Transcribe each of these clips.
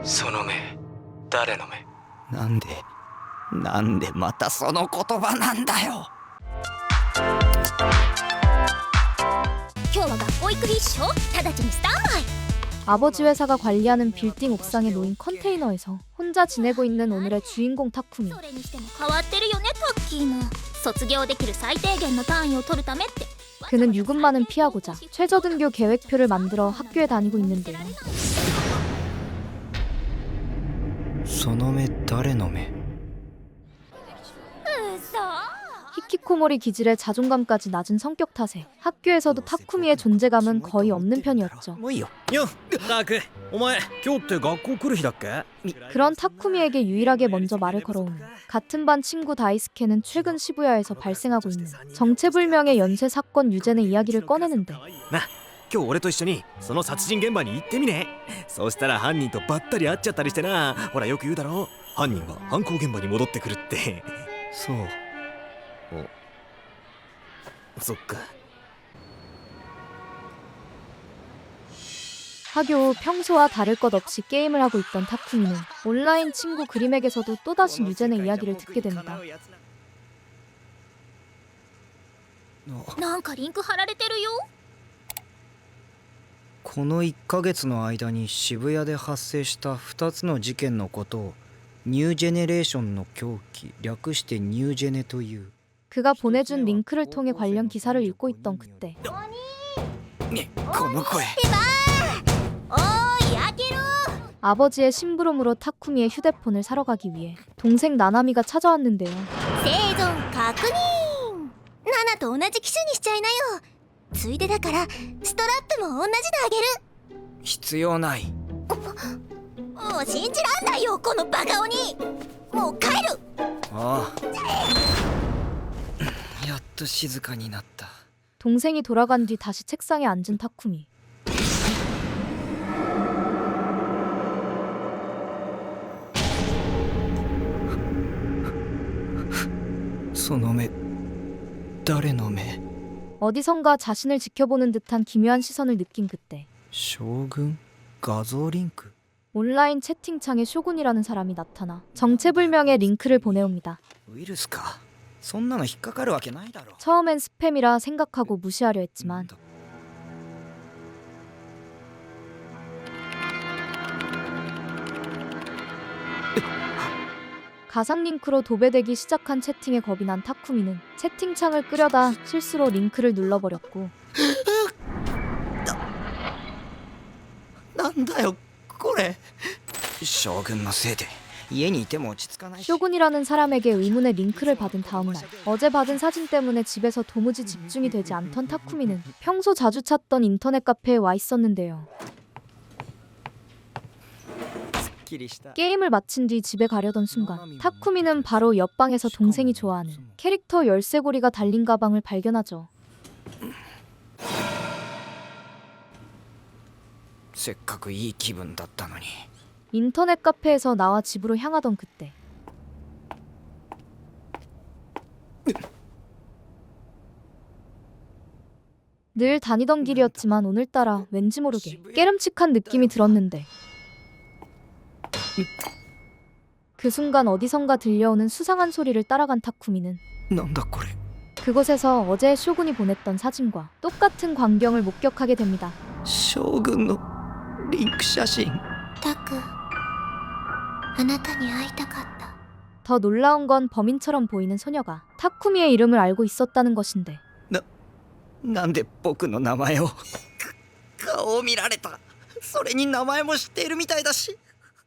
その目、誰の目？なんでまたその言葉なんだよ。今日は学校行く日っしょ。直ちにスタンバイ。 아버지 회사가 관리하는 빌딩 옥상에 놓인 컨테이너에서 혼자 지내고 있는 오늘의 주인공 타쿠미. それにしても変わってるよね、タッキーも。卒業できる最低限の単位を取るためって。 그는 유급만은 피하고자 최저등교 계획표를 만들어 학교에 다니고 있는데요. その目誰の目？ 히키코모리 기질의 자존감까지 낮은 성격 탓에 학교에서도 타쿠미의 존재감은 거의 없는 편이었죠. もういいよ。よっ、タク、お前今日って学校来る日だっけ？ 그런 타쿠미에게 유일하게 먼저 말을 걸어오는 같은 반 친구 다이스케는 최근 시부야에서 발생하고 있는 정체불명의 연쇄 사건 유죄의 이야기를 꺼내는데 な、今日俺と一緒にその殺人現場に行ってみね。そうしたら犯人とばったり会っちゃったりしてな。ほらよく言うだろ、犯人は犯行現場に戻ってくるって。そう。そっか。 학교 후 평소와 다를 것 없이 게임을 하고 있던 타쿠미는 온라인 친구 그림에게서도 또다시 유젠의 이야기를 듣게 됩니다. なんかリンク貼られてるよ。この1ヶ月の間に渋谷で発生した2つの事件のことをニュージェネレーションの狂気、略してニュージェネという。 그가 보내준 링크를 통해 관련 기사를 읽고 있던 그때 この声。 おーい、開けろ。 아버지의 심부름으로 타쿠미의 휴대폰을 사러 가기 위해 동생 나나미가 찾아왔는데요. 生存確認。ナナと同じ機種にしちゃいなよ。ついでだからストラップも同じであげる。必要ない。もう信じらんないよ、このバカ鬼。もう帰る。ああ。やっと静かになった。 동생이 돌아간 뒤 다시 책상에 앉은 타쿠미. その目誰の目？ 어디선가 자신을 지켜보는 듯한 기묘한 시선을 느낀 그때 将軍画像リンク？ 온라인 채팅창에 쇼군이라는 사람이 나타나 정체불명의 링크를 보내옵니다. ウイルスか。そんなの引っかかるわけないだろ。 처음엔 스팸이라 생각하고 무시하려 했지만 가상 링크로 도배되기 시작한 채팅에 겁이 난 타쿠미는 채팅창을 끄려다 실수로 링크를 눌러버렸고 なんだよこれ。将軍のせいで家にいても落ち着かないし。 쇼군이라는 사람에게 의문의 링크를 받은 다음날 어제 받은 사진 때문에 집에서 도무지 집중이 되지 않던 타쿠미는 평소 자주 찾던 인터넷 카페에 와 있었는데요. 게임을 마친 뒤 집에 가려던 순간 타쿠미는 바로 옆방에서 동생이 좋아하는 캐릭터 열쇠고리가 달린 가방을 발견하죠. せっかくいい気分だったのに。 인터넷 카페에서 나와 집으로 향하던 그때 늘 다니던 길이었지만 오늘따라 왠지 모르게 깨름칙한 느낌이 들었는데 그 순간 어디선가 들려오는 수상한 소리를 따라간 타쿠미는 なんだこれ。 그곳에서 어제 쇼군이 보냈던 사진과 똑같은 광경을 목격하게 됩니다. 将軍のリンク写真。タク、あなたに会いたかった。 더 놀라운 건 범인처럼 보이는 소녀가 타쿠미의 이름을 알고 있었다는 것인데 なんで僕の名前を顔を見られた。それに名前も知っているみたいだし。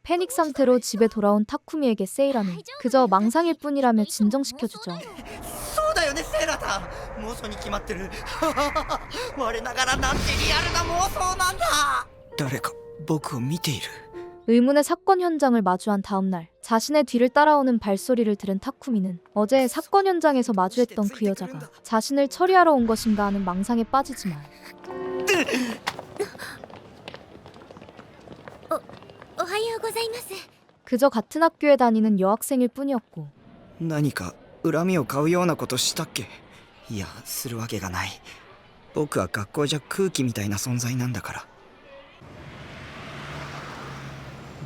패닉 상태로 집에 돌아온 타쿠미에게 세이라는 그저 망상일 뿐이라며 진정시켜주죠. そうだよねセイラさん。妄想に決まってる。我ながらなんてリアルな妄想なんだ。誰か僕を見ている。 의문의 사건 현장을 마주한 다음날 자신의 뒤를 따라오는 발소리를 들은 타쿠미는 어제 사건 현장에서 마주했던 그 여자가 자신을 처리하러 온 것인가 하는 망상에 빠지지만 おはようございます。 그저 같은 학교에 다니는 여학생일 뿐이었고 何か恨みを買うようなことしたっけ？いや、するわけがない。僕は学校じゃ空気みたいな存在なんだから。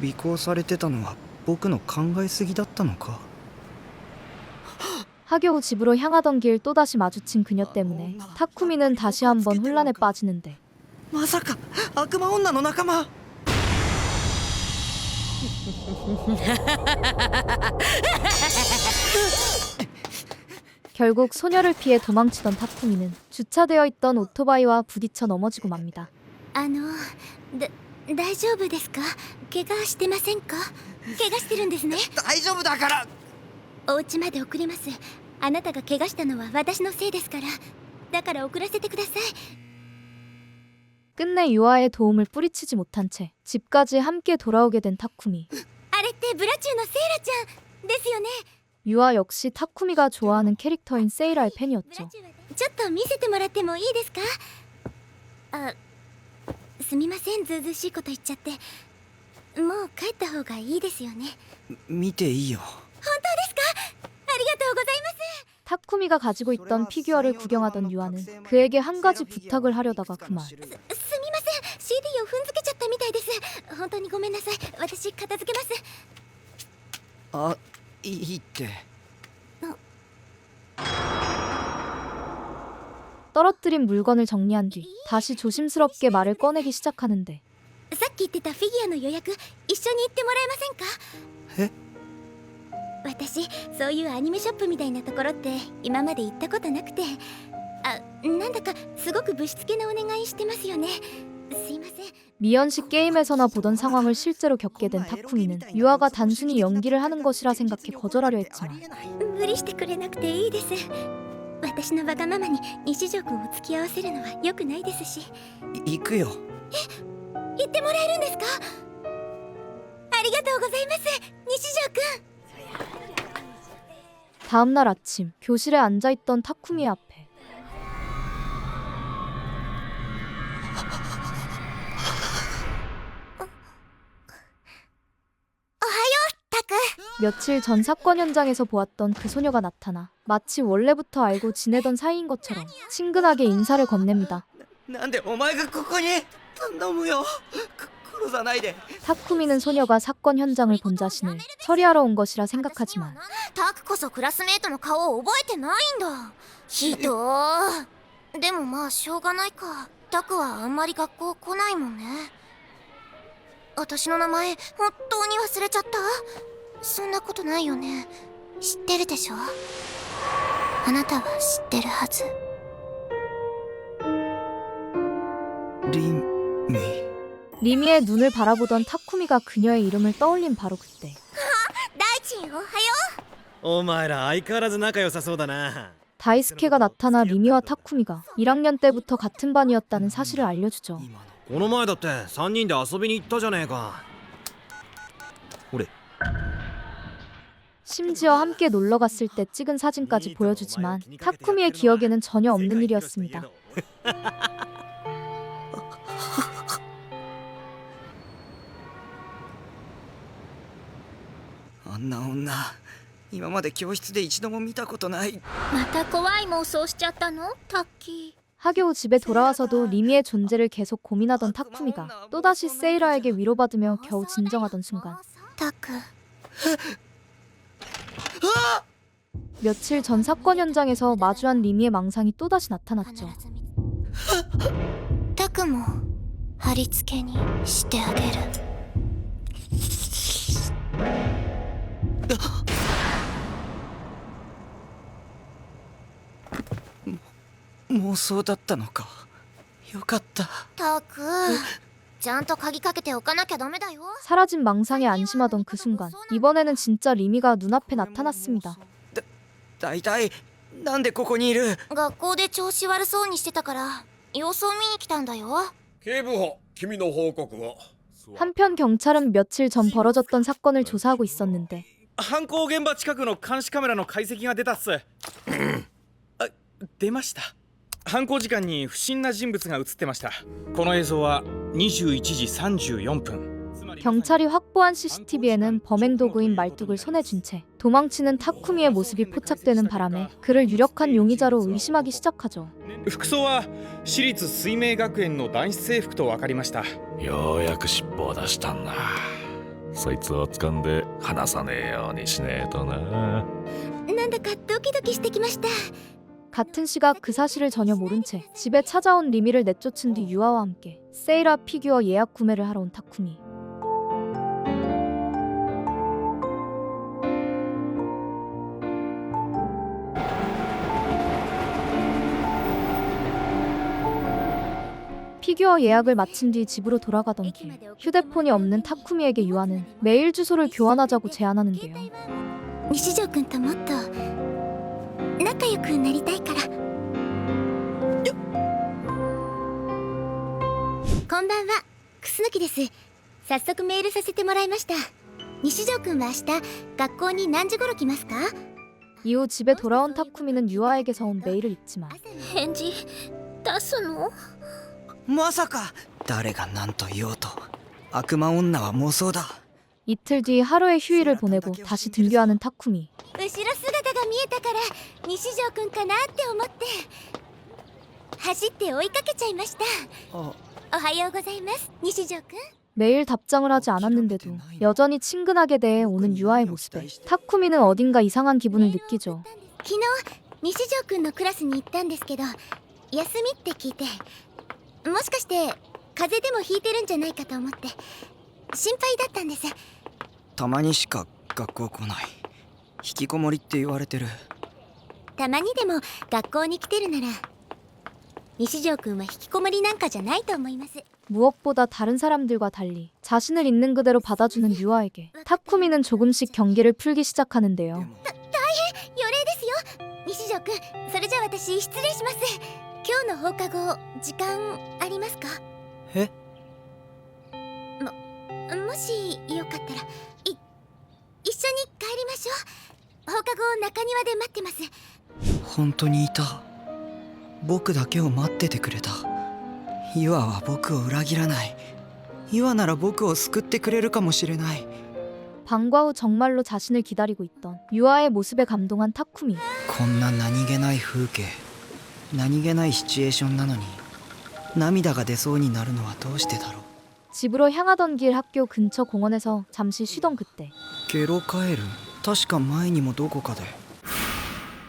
尾行されてたのは僕の考えすぎだったのか。 하교 후 집으로 향하던 길 또다시 마주친 그녀 때문에 타쿠미는 다시 한번 혼란에 빠지는데 まさか悪魔女の仲間。 결국 소녀를 피해 도망치던 타쿠미는 주차되어 있던 오토바이와 부딪혀 넘어지고 맙니다. 大丈夫ですか？怪我してませんか？怪我してるんですね。大丈夫だから。お家まで送ります。あなたが怪我したのは私のせいですから。だから送らせてください。 끝내 유아의 도움을 뿌리치지 못한 채 집까지 함께 돌아오게 된 타쿠미. あれってブラチューのセイラちゃんですよね。 유아 역시 타쿠미가 좋아하는 캐릭터인 세이라의 팬이었죠. ちょっと見せてもらってもいいですか？あ、すみません、ずうずうしいこと言っちゃって。もう帰った方がいいですよね。見ていいよ。本当ですか？ありがとうございます。 타쿠미가 가지고 있던 피규어를 구경하던 유아는 그에게 한 가지 부탁을 하려다가 그만. すみません、CD を踏んづけちゃったみたいです。本当にごめんなさい。私片付けます。あ、いいって。 떨어뜨린 물건을 정리한 뒤 다시 조심스럽게 말을 꺼내기 시작하는데 さっき言ってたフィギュアの予約一緒に行ってもらえませんか？私そういうアニメショップみたいなところって今まで行ったことなくて、なんだかすごくぶしつけなお願いしてますよね。すいません。 미연식 게임에서나 보던 상황을 실제로 겪게 된 타쿠미는 유아가 단순히 연기를 하는 것이라 생각해 거절하려 했지만 無理してくれなくていいです。私のわがままに西条君を付き合わせるのは良くないですし。行くよ。行ってもらえるんですか？ありがとうございます、西条君。 다음날 아침 교실에 앉아있던 타쿠미 앞에 タク。 며칠 전 사건 현장에서 보았던 그 소녀가 나타나 마치 원래부터 알고 지내던 사이인 것처럼 친근하게 인사를 건넵니다. なんでお前がここに。頼むよ。殺さないで。 타쿠미는 소녀가 사건 현장을 본 자신을 처리하러 온 것이라 생각하지만 タクこそクラスメートの顔を覚えてないんだ。ひどー。でもまあしょうがないか。タクはあんまり学校来ないもんね。私の名前本当に忘れちゃった？そんなことないよね。知ってるでしょ？あなたは知ってるはず。リミ。 리미의 눈을 바라보던 타쿠미가 그녀의 이름을 떠올린 바로 그때 大地、おはよお前ら相変わらず仲良さそうだな。 다이스케가 나타나 리미와 타쿠미가 1학년 때부터 같은 반이었다는 사실을 알려주죠. この前だって3人で遊びに行ったじゃねえか。俺 심지어 함께 놀러 갔을 때 찍은 사진까지 보여주지만 타쿠미의 기억에는 전혀 없는 일이었습니다. あんな女、今まで教室で一度も見たことない。う。また怖い妄想しちゃったの？タッキー。 하교 후 집에 돌아와서도 리미의 존재를 계속 고민하던 타쿠미가 또다시 세이라에게 위로받으며 겨우 진정하던 순간 タク。 며칠 전 사건 현장에서 마주한 리미의 망상이 또다시 나타났죠. タクも貼り付けにしてあげる。妄想だったのか。よかった。タク、ちゃんと鍵かけておかなきゃダメだよ。 사라진 망상에 안심하던 그 순간 이번에는 진짜 리미가 눈앞에 나타났습니다. だいたいなんでここにいる。学校で調子悪そうにしてたから様子を見に来たんだよ。警部補、君の報告を。 한편 경찰은 며칠 전 벌어졌던 사건을 조사하고 있었는데 犯行現場近くの監視カメラの解析が出たっす。出ました。犯行時間に不審な人物が映ってました。この映像は21時34分。 경찰이 확보한 CCTV에는 범행 도구인 말뚝을 손에 쥔 채 도망치는 타쿠미의 모습이 포착되는 바람에 그를 유력한 용의자로 의심하기 시작하죠. 服装は私立水明学園の男子制服と分かりました。ようやく尻尾を出したんだ。そいつを掴んで離さねえようにしねえとな。なんだかドキドキしてきました。 같은 시각 그 사실을 전혀 모른 채 집에 찾아온 리미를 내쫓은 뒤 유아와 함께 세이라 피규어 예약 구매를 하러 온 타쿠미. 피규어 예약을 마친 뒤 집으로 돌아가던 길 휴대폰이 없는 타쿠미에게 유아는 메일 주소를 교환하자고 제안하는데요. 西条くんともっと仲良くなりたいから。こんばんは、楠木です。早速メールさせてもらいました。西条くんは明日学校に何時頃来ますか？ 이후 집에 돌아온 타쿠미는 유아에게서 온 메일을 읽지만 返事出すの？まさか誰が何と言おうと悪魔女は妄想だ。 이틀 뒤 하루의 휴일을 보내고 다시 등교하는 타쿠미. 後ろ姿が見えたから西条くんかなって思って走って追いかけちゃいました。おはようございます、西条くん。 매일 답장을 하지 않았는데도 여전히 친근하게 대해 오는 유아의 모습에 타쿠미는 어딘가 이상한 기분을 느끼죠. 昨日西条くんのクラスに行ったんですけど休みって聞いて、もしかして風邪でもひいてるんじゃないかと思って心配だったんです。たまにしか学校来ない。引きこもりって言われてる。たまにでも学校に来てるなら西条くんは引きこもりなんかじゃないと思います。 무엇보다 다른 사람들과 달리 자신을 있는 그대로 받아주는 유아에게 타쿠미는 조금씩 경계를 풀기 시작하는데요. 大変予例ですよ西条くん。それじゃあ私失礼します。今日の放課後時間ありますか？え？もしよかったら一緒に帰りましょう。放課後中庭で待ってます。本当にいた。僕だけを待っててくれた。ユアは僕を裏切らない。ユアなら僕を救ってくれるかもしれない。 방과 후 정말로 자신을 기다리고 있던 유아의 모습에 감동한 타쿠미. こんな何気ない風景、何気ないシチュエーションなのに涙が出そうになるのはどうしてだろう。 집으로 향하던 길 학교 근처 공원에서 잠시 쉬던 그때 ゲロカエル、確か前にもどこかで。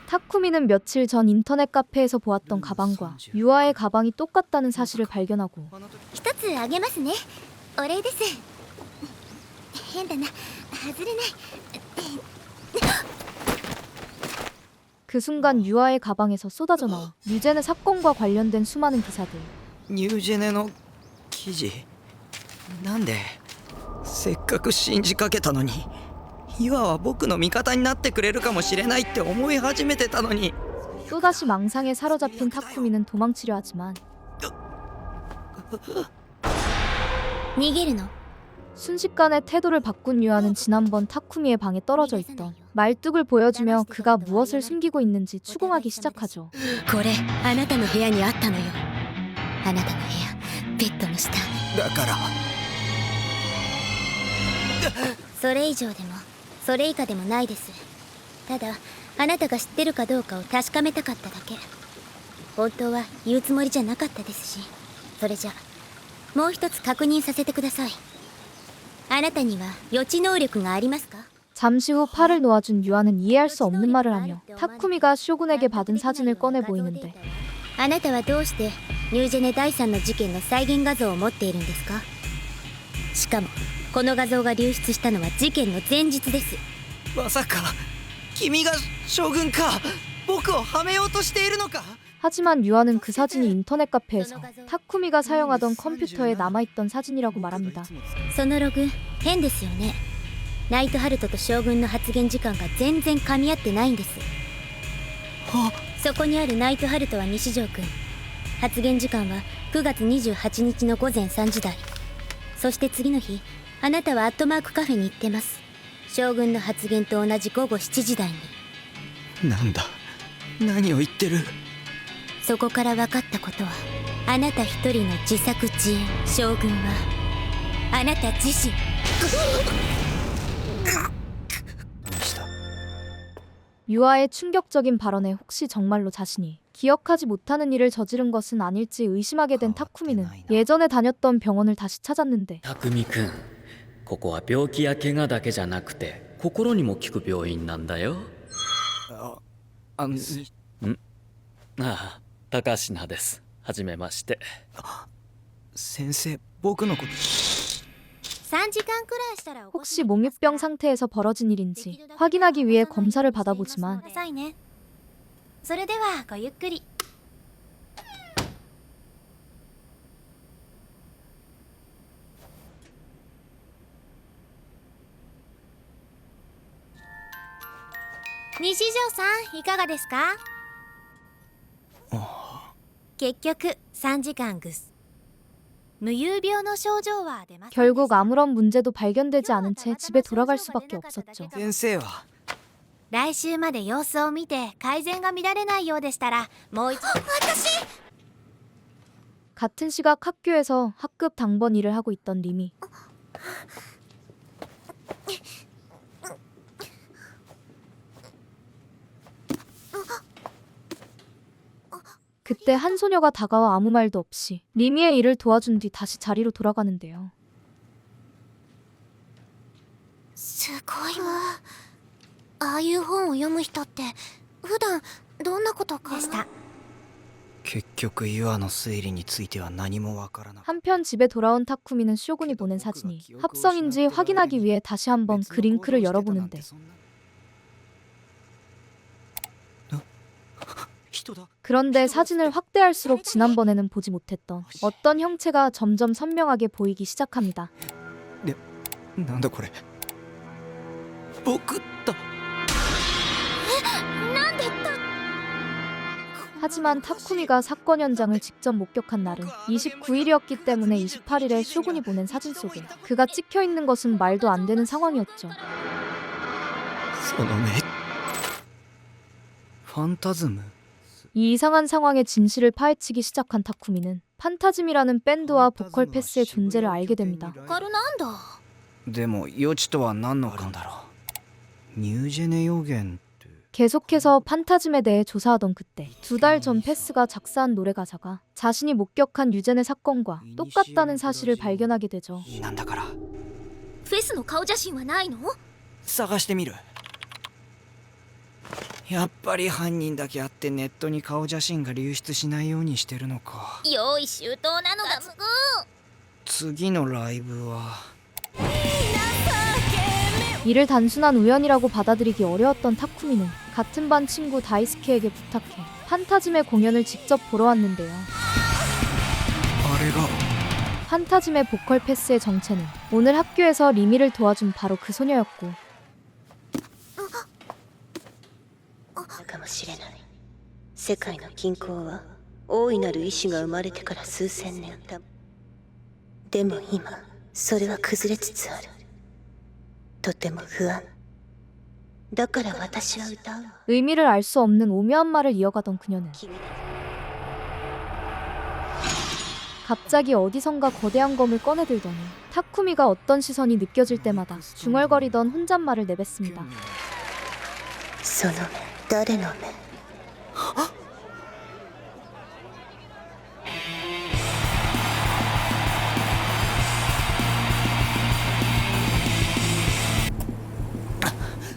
타쿠미는 며칠 전 인터넷 카페에서 보았던 가방과 유아의 가방이 똑같다는 사실을 발견하고 一つあげますね。お礼です。変だな、外れない。 그 순간 유아의 가방에서 쏟아져 나와 뉴제네 사건과 관련된 수많은 기사들. ニュージェネの記事。なんでせっかく信じかけたのにユアは僕の味方になってくれるかもしれないって思い始めてたのに。 또다시 망상에 사로잡힌 타쿠미는 도망치려 하지만 逃げるの？ 순식간에 태도를 바꾼 유아는 지난번 타쿠미의 방에 떨어져 있던 말뚝을 보여주며 그가 무엇을 숨기고 있는지 추궁하기 시작하죠. これあなたの部屋にあったのよ。あなたの部屋、ベッドの下。だからそれ以上でもそれ以下でもないです。ただあなたが知ってるかどうかを確かめたかっただけ。本当は言うつもりじゃなかったですし。それじゃもう一つ確認させてください。あなたには予知能力がありますか？ 잠시 후 팔을 놓아준 유아는 이해할 수 없는 말을 하며 타쿠미가 쇼군에게 받은 사진을 꺼내 보이는데 あなたはどうしてニュージェネ第3の事件の再現画像を持っているんですか？しかもこの画像が流出したのは事件の前日です。まさか君が将軍か。僕をはめようとしているのか。 하지만 유아는 그 사진이 인터넷 카페에서 타쿠미가 사용하던 컴퓨터에 남아있던 사진이라고 말합니다. そのログ変ですよね。ナイトハルトと将軍の発言時間が全然噛み合ってないんです。そこにあるナイトハルトは西条くん。発言時間は9月28日の午前3時台。そして次の日あなたはアットマークカフェに行ってます。将軍の発言と同じ午後7時台に。なんだ、何を言ってる。そこから分かったことはあなた一人の自作自演。将軍はあなた自身。 유아의 충격적인 발언에 혹시 정말로 자신이 기억하지 못하는 일을 저지른 것은 아닐지 의심하게 된 타쿠미는 예전에 다녔던 병원을 다시 찾았는데 匠くん、ここは病気や怪我だけじゃなくて心にも効く病院なんだよ。あのああ、高階です。はじめまして。先生僕のこと3時間くらいしたら 혹시 몽유병 상태에서 벌어진 일인지 확인하기 위해 검사를 받아보지만 くださいね。それではごゆっくり。西条さんいかがですか？結局3時間ぐす。無遊病の症状は出ません。 결국 아무런 문제도 발견되지 않은 채 집에 돌아갈 수밖에 없었죠. 先生は来週まで様子を見て改善が見られないようでしたらもう一度。私 같은 시각 학교에서 학급 당번 일을 하고 있던 리미. 그때 한 소녀가 다가와 아무 말도 없이 리미의 일을 도와준 뒤 다시 자리로 돌아가는데요. すごいわ。ああいう本を読む人って普段どんなことかな。結局ユアの推理については何もわからなかった。 한편 집에 돌아온 타쿠미는 쇼군이 보낸 사진이 합성인지 확인하기 위해 다시 한번 그 링크를 열어보는데 그런데 사진을 확대할수록 지난번에는 보지 못했던 어떤 형체가 점점 선명하게 보이기 시작합니다. なんだこれ僕だ。 하지만 타쿠미가 사건 현장을 직접 목격한 날은 29일이었기 때문에 28일에 쇼군이 보낸 사진 속에 그가 찍혀있는 것은 말도 안 되는 상황이었죠. その目ファンタズム 이 이상한 상황의 진실을 파헤치기 시작한 타쿠미는 판타즘이라는 밴드와 보컬 패스의 존재를 알게 됩니다. カルなんだ。でも予知とは何の勘だろう。ニュージェネ予言って 계속해서 판타즘에 대해 조사하던 그때 2달 전 패스가 작사한 노래 가사가 자신이 목격한 유제네 사건과 똑같다는 사실을 발견하게 되죠. なんだからフェスの顔写真はないの？探してみる。やっぱり犯人だけあってネットに顔写真が流出しないようにしてるのか。用意周到なのがすごい。次のライブは 이를 단순한 우연이라고 받아들이기 어려웠던 타쿠미는 같은 반 친구 다이스케에게 부탁해 판타즘의 공연을 직접 보러 왔는데요. あれが 판타즘의 보컬 패스의 정체는 오늘 학교에서 리미를 도와준 바로 그 소녀였고 かもしれない。世界の均衡は大いなる意志が生まれてから数千年だ。でも今それは崩れつつある。とても不安。だから私は歌う。 의미를 알 수 없는 오묘한 말을 이어가던 그녀는 갑자기 어디선가 거대한 검을 꺼내들더니 타쿠미가 어떤 시선이 느껴질 때마다 중얼거리던 혼잣말을 내뱉습니다. その目、誰の目？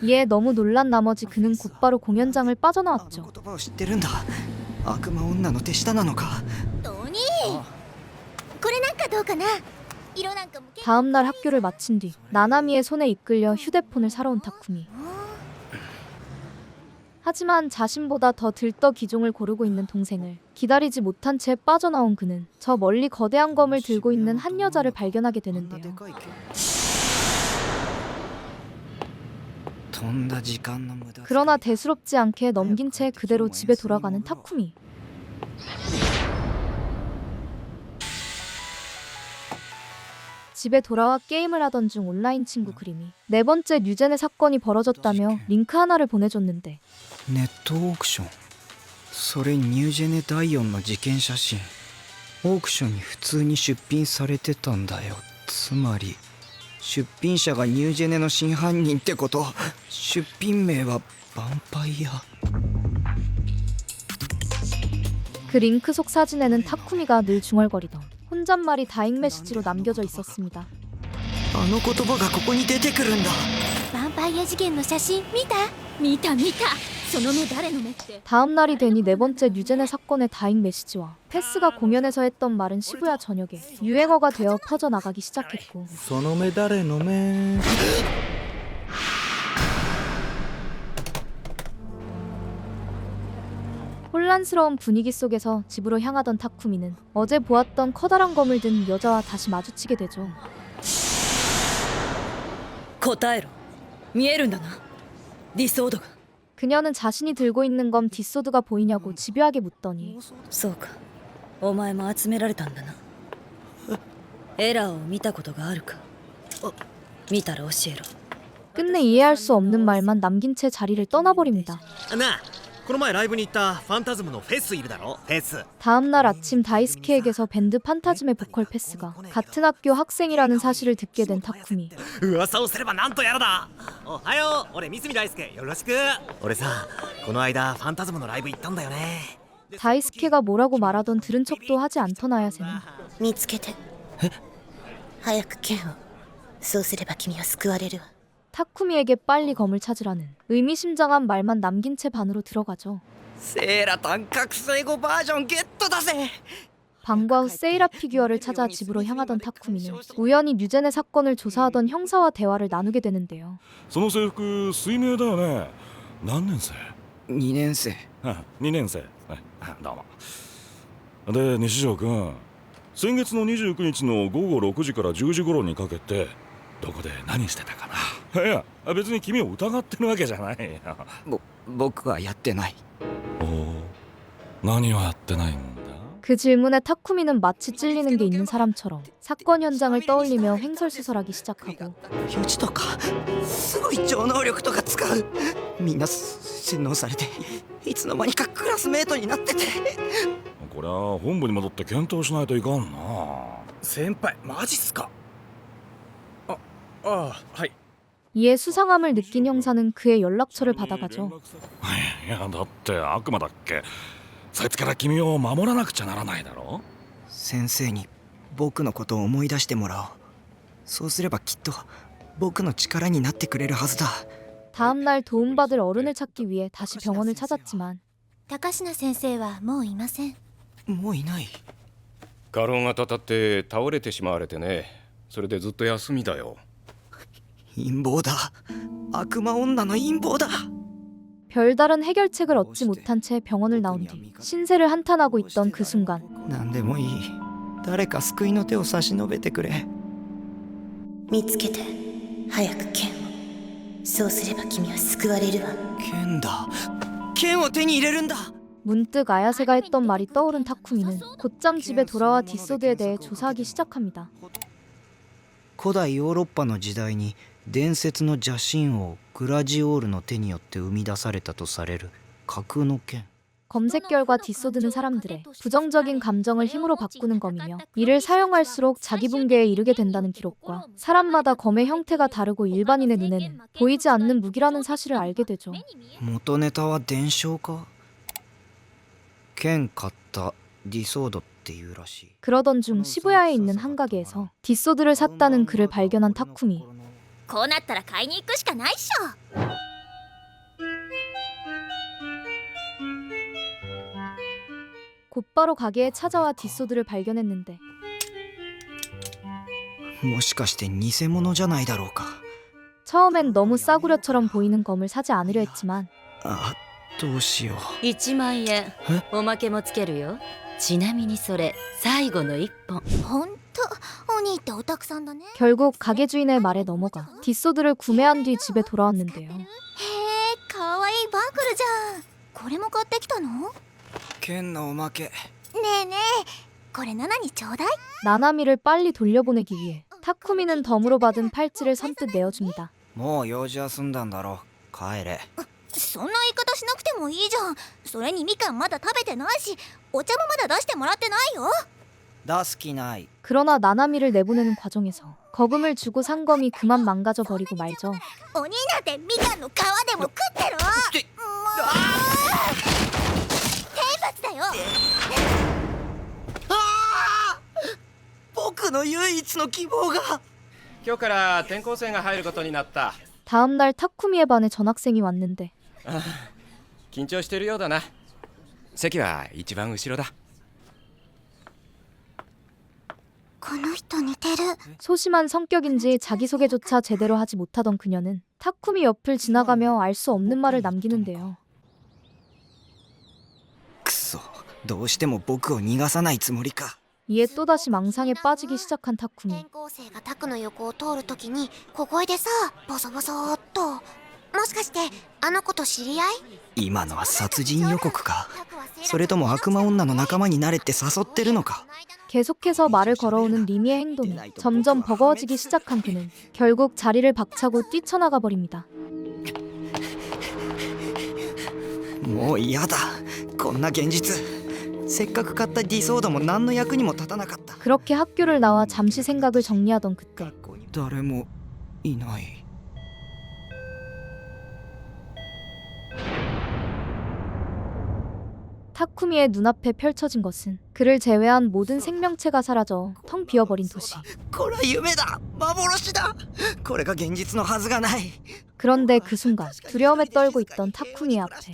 이에 너무 놀란 나머지 그는 곧바로 공연장을 빠져나왔죠. 言葉を知ってるんだ。悪魔女の手下なのか。トニー、これなんかどうかな。色なんかも 다음 날 학교를 마친 뒤 나나미의 손에 이끌려 휴대폰을 사러 온 타쿠미. 하지만 자신보다 더 들떠 기종을 고르고 있는 동생을 기다리지 못한 채 빠져나온 그는 저 멀리 거대한 검을 들고 있는 한 여자를 발견하게 되는데요. 그러나 대수롭지 않게 넘긴 채 그대로 집에 돌아가는 타쿠미. 집에 돌아와 게임을 하던 중 온라인 친구 그림이 네 번째 뉴제네 사건이 벌어졌다며 링크 하나를 보내줬는데 ネットオークション。それニュージェネ第4の事件写真。オークションに普通に出品されてたんだよ。つまり出品者がニュージェネの真犯人ってこと。出品名はヴァンパイア。 그 링크 속 사진에는 타쿠미가 늘 중얼거리던 혼잣말이 다잉 메시지로 남겨져 있었습니다. あの言葉がここに出てくるんだ。ヴァンパイア事件の写真見たその目誰の目って 다음 날이 되니 네 번째 뉴제네 사건의 다잉 메시지와 패스가 공연에서 했던 말은 시부야 전역에 유행어가 되어 퍼져나가기 시작했고 その目誰の目 혼란스러운 분위기 속에서 집으로 향하던 타쿠미는 어제 보았던 커다란 검을 든 여자와 다시 마주치게 되죠. 答えろ。見えるんだな。ディソードが。 그녀는 자신이 들고 있는 검 디소드가 보이냐고 집요하게 묻더니 そうか。お前も集められたんだな。エラーを見たことがあるか。見たら教えろ。 끝내 이해할 수 없는 말만 남긴 채 자리를 떠나버립니다. なあこの前ライブに行ったファンタズムのフェスいるだろフェス 다음날 아침 다이스케에게서 밴드 판타즘의 보컬 패스가 같은 학교 학생이라는 사실을 듣게 된 타쿠미. 噂をすればなんとやらだおはよう俺三角大輔よろしく俺さこの間ファンタズムのライブ行ったんだよね 다이스케가 뭐라고 말하던 들은 척도 하지 않던 아야세는 見つけて。早く剣を。そうすれば君は救われるわ。 타쿠미에게 빨리 검을 찾으라는 의미심장한 말만 남긴 채 반으로 들어가죠. セーラ単角聖語バージョンゲットだぜ。 방과 후 세이라 피규어를 찾아 집으로 향하던 타쿠미는 우연히 뉴제네 사건을 조사하던 형사와 대화를 나누게 되는데요. その制服水明だよね。何年生？ 2年生。 2年生。どうも。で西条君、先月の29日の午後6時から10時頃にかけてどこで何してたかな。いや別に君を疑ってるわけじゃないよ。僕はやってない。おお、何をやってないんだ？ 그 질문에 타쿠미는 마치 찔리는 게 있는 사람처럼 사건 현장을 떠올리며 횡설수설하기 시작하고 予知とかすごい超能力とか使う。みんな洗脳されていつの間にかクラスメートになってて。こりゃ本部に戻って検討しないといかんな。先輩マジっすかはい 이에 수상함을 느낀 형사는 그의 연락처를 받아가죠. いやだって悪魔だっけ。そいつから君を守らなくちゃならないだろ。先生に僕のことを思い出してもらおう。そうすればきっと僕の力になってくれるはずだ。 다음날 도움받을 어른을 찾기 위해 다시 병원을 찾았지만 高階先生はもういません。もういない。過労がたたって倒れてしまわれてね。それでずっと休みだよ。陰謀だ。悪魔女の陰謀だ。 별다른 해결책을 얻지 못한 채 병원을 나온 뒤 신세를 한탄하고 있던 그 순간 何でもいい。誰か救いの手を差し伸べてくれ。見つけて。早く剣を。そうすれば君は救われるわ。剣だ。剣を手に入れるんだ。 문득 아야세가 했던 말이 떠오른 타쿠미는 곧장 집에 돌아와 디소드에 대해 조사하기 시작합니다. 古代ヨーロッパの時代に伝説の邪神王グラジオールの手によって生み出されたとされる架空の剣。 검색 결과 디소드는 사람들의 부정적인 감정을 힘으로 바꾸는 검이며 이를 사용할수록 자기 붕괴에 이르게 된다는 기록과 사람마다 검의 형태가 다르고 일반인의 눈에는 보이지 않는 무기라는 사실을 알게 되죠. 元ネタは伝承か。剣買ったディソードっていうらしい。 그러던 중 시부야에 있는 한 가게에서 디소드를 샀다는 글을 발견한 타쿠미. こうなったら買いに行くしかないっしょ。 곧바로 가게에 찾아와 디소드를 발견했는데 もしかして偽物じゃないだろうか。 처음엔 너무 싸구려처럼 보이는 검을 사지 않으려 했지만 あ、どうしよう。 1万円。おまけもつけるよ。ちなみにそれ最後の1本。ほんとお兄ってオタクさんだね。 결국 가게 주인의 말에 넘어가 디소드를 구매한 뒤 집에 돌아왔는데요. へえ、かわいいバークルじゃん。これも買ってきたの？ね剣のおまけ。えねえ、これナナにちょうだい。 나나미를 빨리 돌려보내기 위해 타쿠미는 덤으로 받은 팔찌를 선뜻 내어줍니다. もう用事は済んだんだろう。帰れ。そんな言い方しなくてもいいじゃん。それにみかんまだ食べてないし、お茶もまだ出してもらってないよ。出す気ない。 그러나 나나미를 내보내는 과정에서 거금을 주고 산 검이 그만 망가져 버리고 말죠. お兄なんてみかんの皮でも食ってろ。天罰だよ。僕の唯一の希望が。今日から転校生が入ることになった。 다음 날 타쿠미의 반에 전학생이 왔는데 緊張してるようだな。席は一番後ろだ。この人似てる。 소심한 성격인지 자기소개조차 제대로 하지 못하던 그녀는 타쿠미 옆을 지나가며 알 수 없는 말을 남기는데요. くそ、どうしても僕を逃がさないつもりか。 이에 또다시 망상에 빠지기 시작한 타쿠미. 転校生がタクの横を通るときに小声でさ、ボソボソーっと。もしかしてあの子と知り合い？今のは殺人予告か。それとも悪魔女の仲間になれって誘ってるのか。 계속해서 말을 걸어오는 리미의 행동이 점점 버거워지기 시작한 그는 결국 자리를 박차고 뛰쳐나가 버립니다. もう嫌だ。こんな現実。せっかく買ったディソードも何の役にも立たなかった。 그렇게 학교를 나와 잠시 생각을 정리하던 그때 誰もいない。 타쿠미의 눈앞에 펼쳐진 것은 그를 제외한 모든 생명체가 사라져 텅 비어버린 도시. これは夢だ。幻だ。これが現実のはずがない。 그런데 그 순간 두려움에 떨고 있던 타쿠미의 앞에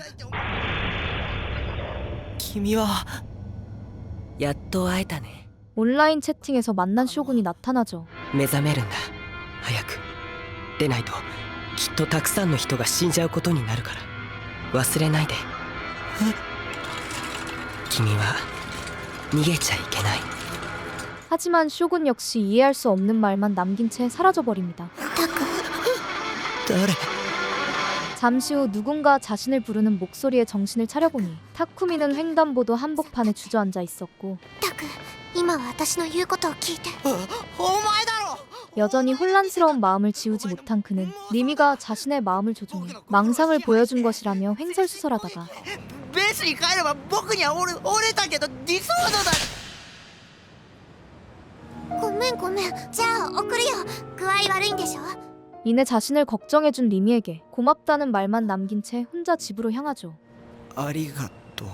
君はやっと会えたね。 온라인 채팅에서 만난 쇼군이 나타나죠. 目覚めるんだ。早くでないときっとたくさんの人が死んじゃうことになるから忘れないで。君は逃げちゃいけない。 하지만 쇼군 역시 이해할 수 없는 말만 남긴 채 사라져버립니다. 誰？ 잠시 후 누군가 자신을 부르는 목소리에 정신을 차려보니 타쿠미는 횡단보도 한복판에 주저앉아 있었고 タク、今は私の言うことを聞いて。お前だろ。 여전히 혼란스러운 마음을 지우지 못한 그는 리미가 자신의 마음을 조종해 망상을 보여준 것이라며 횡설수설하다가 ベースに帰れば僕には折れたけどディソードだ。ごめんごめん。じゃあ送るよ。具合悪いんでしょ？ 이내 자신을 걱정해준 리미에게 고맙다는 말만 남긴 채 혼자 집으로 향하죠. ありがとう。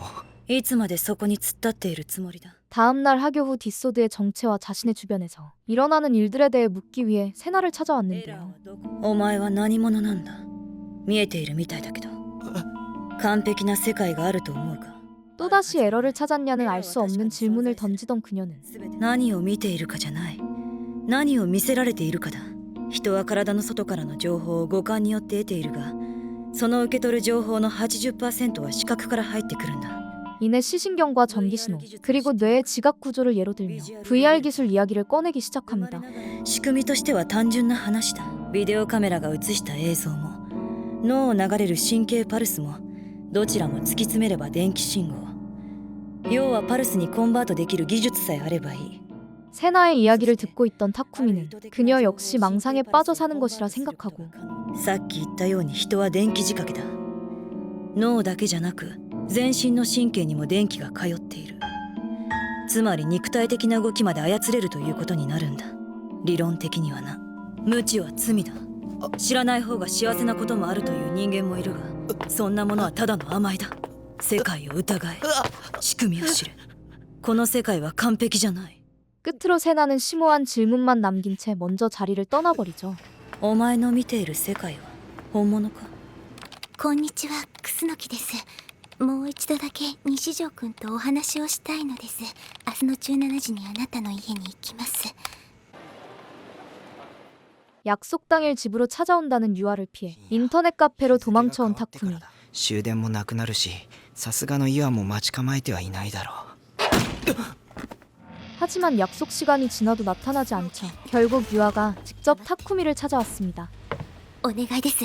いつまでそこに突っ立っているつもりだ。 다음날 학교 후 디소드의 정체와 자신의 주변에서 일어나는 일들에 대해 묻기 위해 세나를 찾아왔는데요. お前は何者なんだ。見えているみたいだけど完璧な世界があると思うか。 또다시 에러를 찾았냐는 알 수 없는 질문을 던지던 그녀는 何を見ているかじゃない。何を見せられているかだ。人は体の外からの情報を五感によって得ているが、その受け取る情報の 80% は視覚から入ってくるんだ。 이내 시신경과 전기신호 그리고 뇌의 지각 구조를 예로 들며 VR 기술 이야기를 꺼내기 시작합니다. 仕組みとしては単純な話だ。ビデオカメラが映した映像も脳を流れる神経パルスもどちらも突き詰めれば電気信号。要はパルスにコンバートできる技術さえあればいい。 세나의 이야기를 듣고 있던 타쿠미는 그녀 역시 망상에 빠져 사는 것이라 생각하고 さっき言ったように人は電気仕掛けだ。脳だけじゃなく全身の神経にも電気が通っている。つまり肉体的な動きまで操れるということになるんだ。理論的にはな。無知は罪だ。知らない方が幸せなこともあるという人間もいるが、そんなものはただの甘えだ。世界を疑え。仕組みを知れ。この世界は完璧じゃない。 끝으로 세나는 심오한 질문만 남긴 채 먼저 자리를 떠나버리죠. お前の見ている世界は本物か。こんにちは、楠木です。もう一度だけ西条くんとお話をしたいのです。明日の17時にあなたの家に行きます。 약속 당일 집으로 찾아온다는 유아를 피해 인터넷 카페로 도망쳐온 타쿠미. 終電もなくなるし、さすがのユアも待ち構えてはいないだろう。 하지만 약속 시간이 지나도 나타나지 않자 결국 유아가 직접 타쿠미를 찾아왔습니다. お願いです。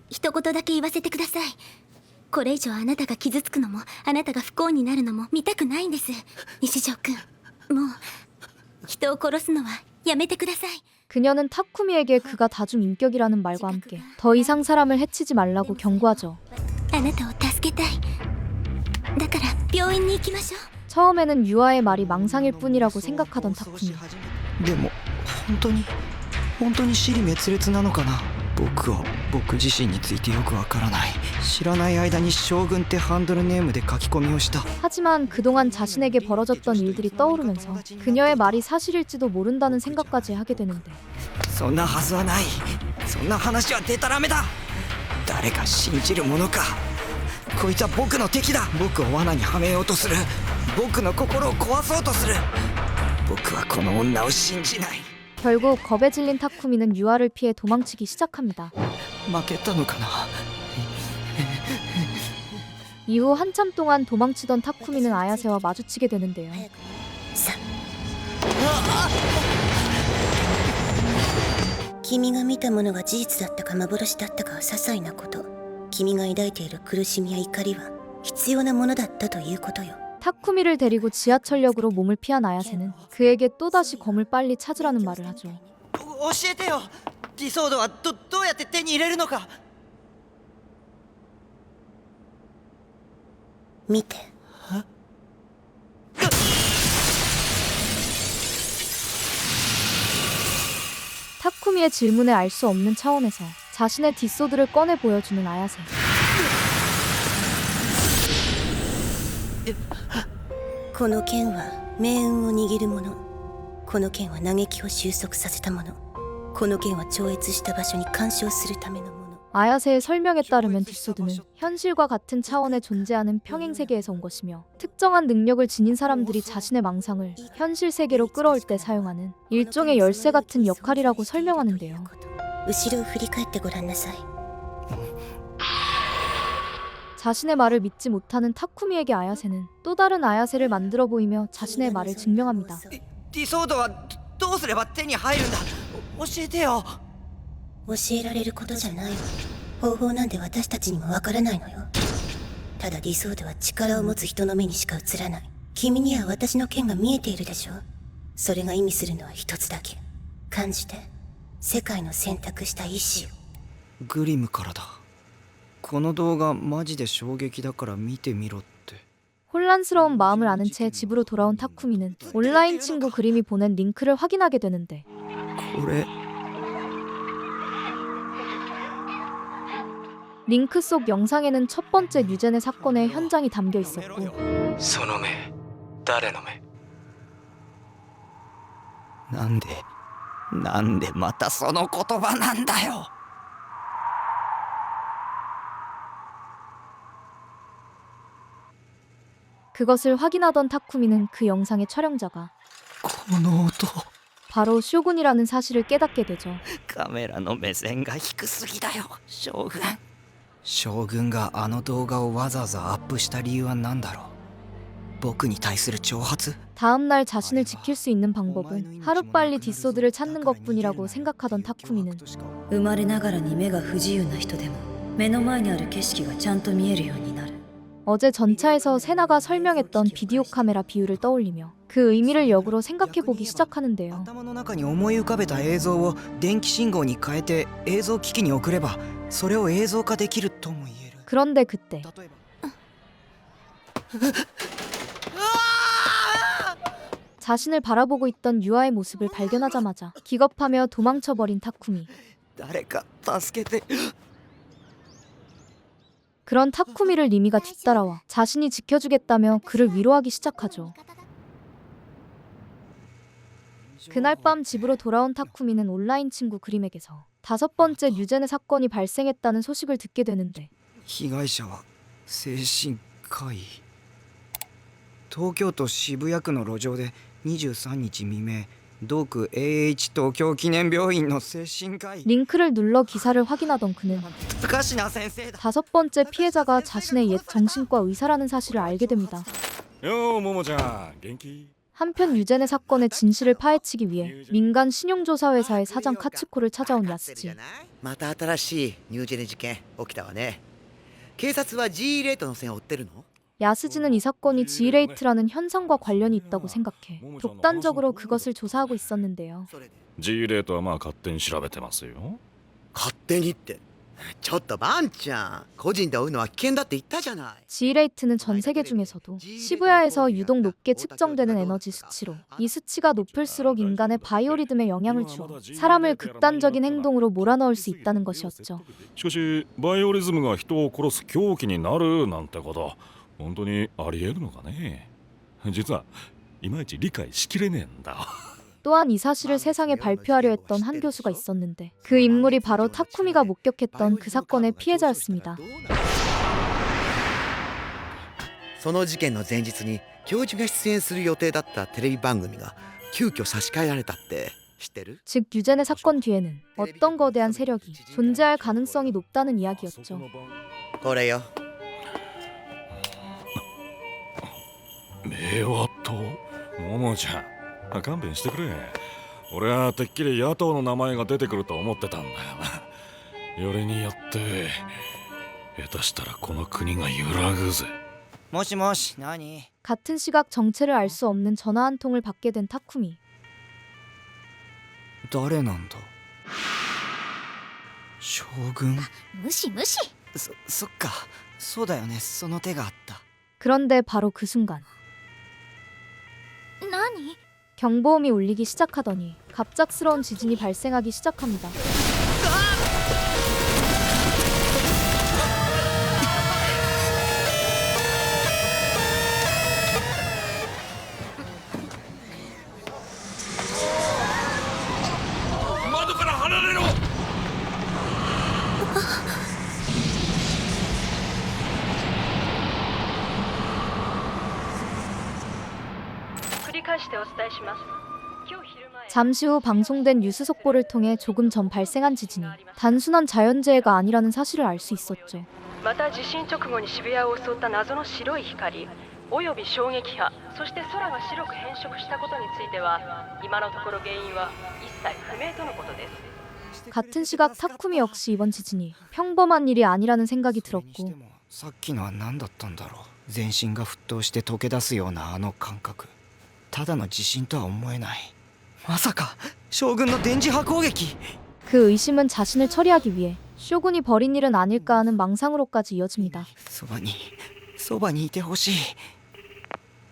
一言だけ言わせてください。これ以上あなたが傷つくのもあなたが不幸になるのも見たくないんです。西条くん、もう人を殺すのはやめてください。 그녀는 타쿠미에게 그가 다중인격이라는 말과 함께 더 이상 사람을 해치지 말라고 경고하죠. あなたを助けたい。だから病院に行きましょう。 처음에는 유아의 말이 망상일 뿐이라고 생각하던 타쿠미. でも本当に支離滅裂なのかな。僕自身についてよくわからない。知らない間に将軍ってハンドルネームで書き込みをした。 하지만 그동안 자신에게 벌어졌던 일들이 떠오르면서 그녀의 말이 사실일지도 모른다는 생각까지 하게 되는데 そんなはずはない。そんな話はデタラメだ。誰が信じるものか。こいつは僕の敵だ。僕を罠にはめようとする。僕の心を壊そうとする。僕はこの女を信じない。 결국 겁에 질린 타쿠미는 유아를 피해 도망치기 시작합니다. 負けたのかな。 이후 한참 동안 도망치던 타쿠미는 아야세와 마주치게 되는데요. 君が見たものが事実だったか幻だったかは些細なこと。君が抱いている苦しみや怒りは必要なものだったということよ。 타쿠미를 데리고 지하철역으로 몸을 피한 아야세는 그에게 또다시 검을 빨리 찾으라는 말을 하죠. 教えてよ。ディソードはどうやって手に入れるのか。見て。 타쿠미의 질문에 알 수 없는 차원에서 자신의 뒷소드를 꺼내 보여주는 아야세. この剣は命運を握るもの。この剣は嘆きを収束させたもの。この剣は超越した場所に干渉するためのもの。 아야세의 설명에 따르면 뒷소드는 현실과 같은 차원에 존재하는 평행세계에서 온 것이며 특정한 능력을 지닌 사람들이 자신의 망상을 현실 세계로 끌어올 때 사용하는 일종의 열쇠 같은 역할이라고 설명하는데요. 後ろを振り返ってごらんなさい。 자신의 말을 믿지 못하는 타쿠미에게 아야세는 또 다른 아야세를 만들어 보이며 자신의 말을 증명합니다. ディソードはどうすれば手に入るんだ。教えてよ。 教えられることじゃないわ。方法なんて私たちにもわからないのよ。ただ理想では力を持つ人の目にしか映らない。君には私の剣が見えているでしょ。それが意味するのは一つだけ。感じて世界の選択した意志を。グリムからだ。この動画マジで衝撃だから見てみろって。 혼란스러운 마음을 아는 채 집으로 돌아온 타쿠미는 온라인 친구 그림이 보낸 링크를 확인하게 되는데 これ 링크 속 영상에는 첫 번째 뉴젠의 사건의 현장이 담겨 있었고 その目誰の目。なんでまたその言葉なんだよ。 그것을 확인하던 타쿠미는 그 영상의 촬영자가 この音 바로 쇼군이라는 사실을 깨닫게 되죠. カメラの目線が低すぎだよ。将軍があの動画をわざわざアップした理由は何だろう。僕に対する挑発。 다음날 자신을 지킬 수 있는 방법은 하루빨리 뒷소드를 찾는 것뿐이라고 생각하던 타쿠미는 生まれながらに目が不自由な人でも目の前にある景色がちゃんと見えるようになる。 어제 전차에서 세나가 설명했던 비디오 카메라 비유를 떠올리며 그 의미를 역으로 생각해보기 시작하는데요. 頭の中に思い浮かべた映像を電気信号に変えて映像機器に送ればそれを映像化できるとも言える。 그런데 그때 자신을 바라보고 있던 유아의 모습을 발견하자마자 기겁하며 도망쳐버린 타쿠미. 誰か助けて。 그런 타쿠미를 리미가 뒤따라와 자신이 지켜주겠다며 그를 위로하기 시작하죠. 그날 밤 집으로 돌아온 타쿠미는 온라인 친구 그림에게서 5번째 뉴젠의 사건이 발생했다는 소식을 듣게 되는데 被害者は精神科医。東京都渋谷区の路上で23日未明同区 AH 東京記念病院の精神科医 링크를 눌러 기사를 확인하던 그는 5번째 피해자가 자신의 옛 정신과 의사라는 사실을 알게 됩니다. ようももちゃん元気？ 한편 유젠의 사건의 진실을 파헤치기 위해 민간 신용조사회사의 사장 카츠코를 찾아온 야스지. また新しいニュージェネ事件起きたわね。警察は G レートの線を追ってるの？ 야스지는 이 사건이 G레이트라는 현상과 관련이 있다고 생각해 독단적으로 그것을 조사하고 있었는데요. G レートはまあ勝手に調べてますよ。勝手にって。ちょっとバンちゃん、個人で追うのは危険だって言ったじゃない。 G레이트는 전 세계 중에서도 시부야에서 유독 높게 측정되는 에너지 수치로 이 수치가 높을수록 인간의 바이오리듬에 영향을 주어 사람을 극단적인 행동으로 몰아넣을 수 있다는 것이었죠. しかしバイオリズムが人を殺す凶器になるなんてこと本当にありえるのかね。実はいまいち理解しきれねえんだ。 또한 이 사실을 세상에 발표하려 했던 한 교수가 있었는데 그 인물이 바로 타쿠미가 목격했던 그 사건의 피해자였습니다. その事件の前日に教授が出演する予定だったテレビ番組が急遽差し替えられたって知ってる? 즉 유젠의 사건 뒤에는 어떤 거대한 세력이 존재할 가능성이 높다는 이야기였죠. これよ。名和党ももちゃん、勘弁してくれ。俺はてっきり野党の名前が出てくると思ってたんだよな。よりによって下手したらこの国が揺らぐぜ。もしもし、何? 같은 시각 정체를 알 수 없는 전화 한 통을 받게 된 타쿠미. 誰なんだ? 将軍? 無視無視。そっか、そうだよね、その手があった。 그런데 바로 그 순간 何? 경보음이 울리기 시작하더니 갑작스러운 지진이 발생하기 시작합니다. 잠시 후 방송된 뉴스 속보를 통해 조금 전 발생한 지진이 단순한 자연재해가 아니라는 사실을 알 수 있었죠. また地震直後に渋谷を襲った謎の白い光および衝撃波、そして空が白く変色したことについては今のところ原因は一切不明とのことです。 같은 시각 타쿠미 역시 이번 지진이 평범한 일이 아니라는 생각이 들었고 さっきのは何だったんだろう。全身が沸騰して溶け出すようなあの感覚。ただの地震とは思えない。まさか将軍の電磁波攻撃。 그 의심은 자신을 처리하기 위해 쇼군이 벌인 일은 아닐까 하는 망상으로까지 이어집니다. そばにいてほしい。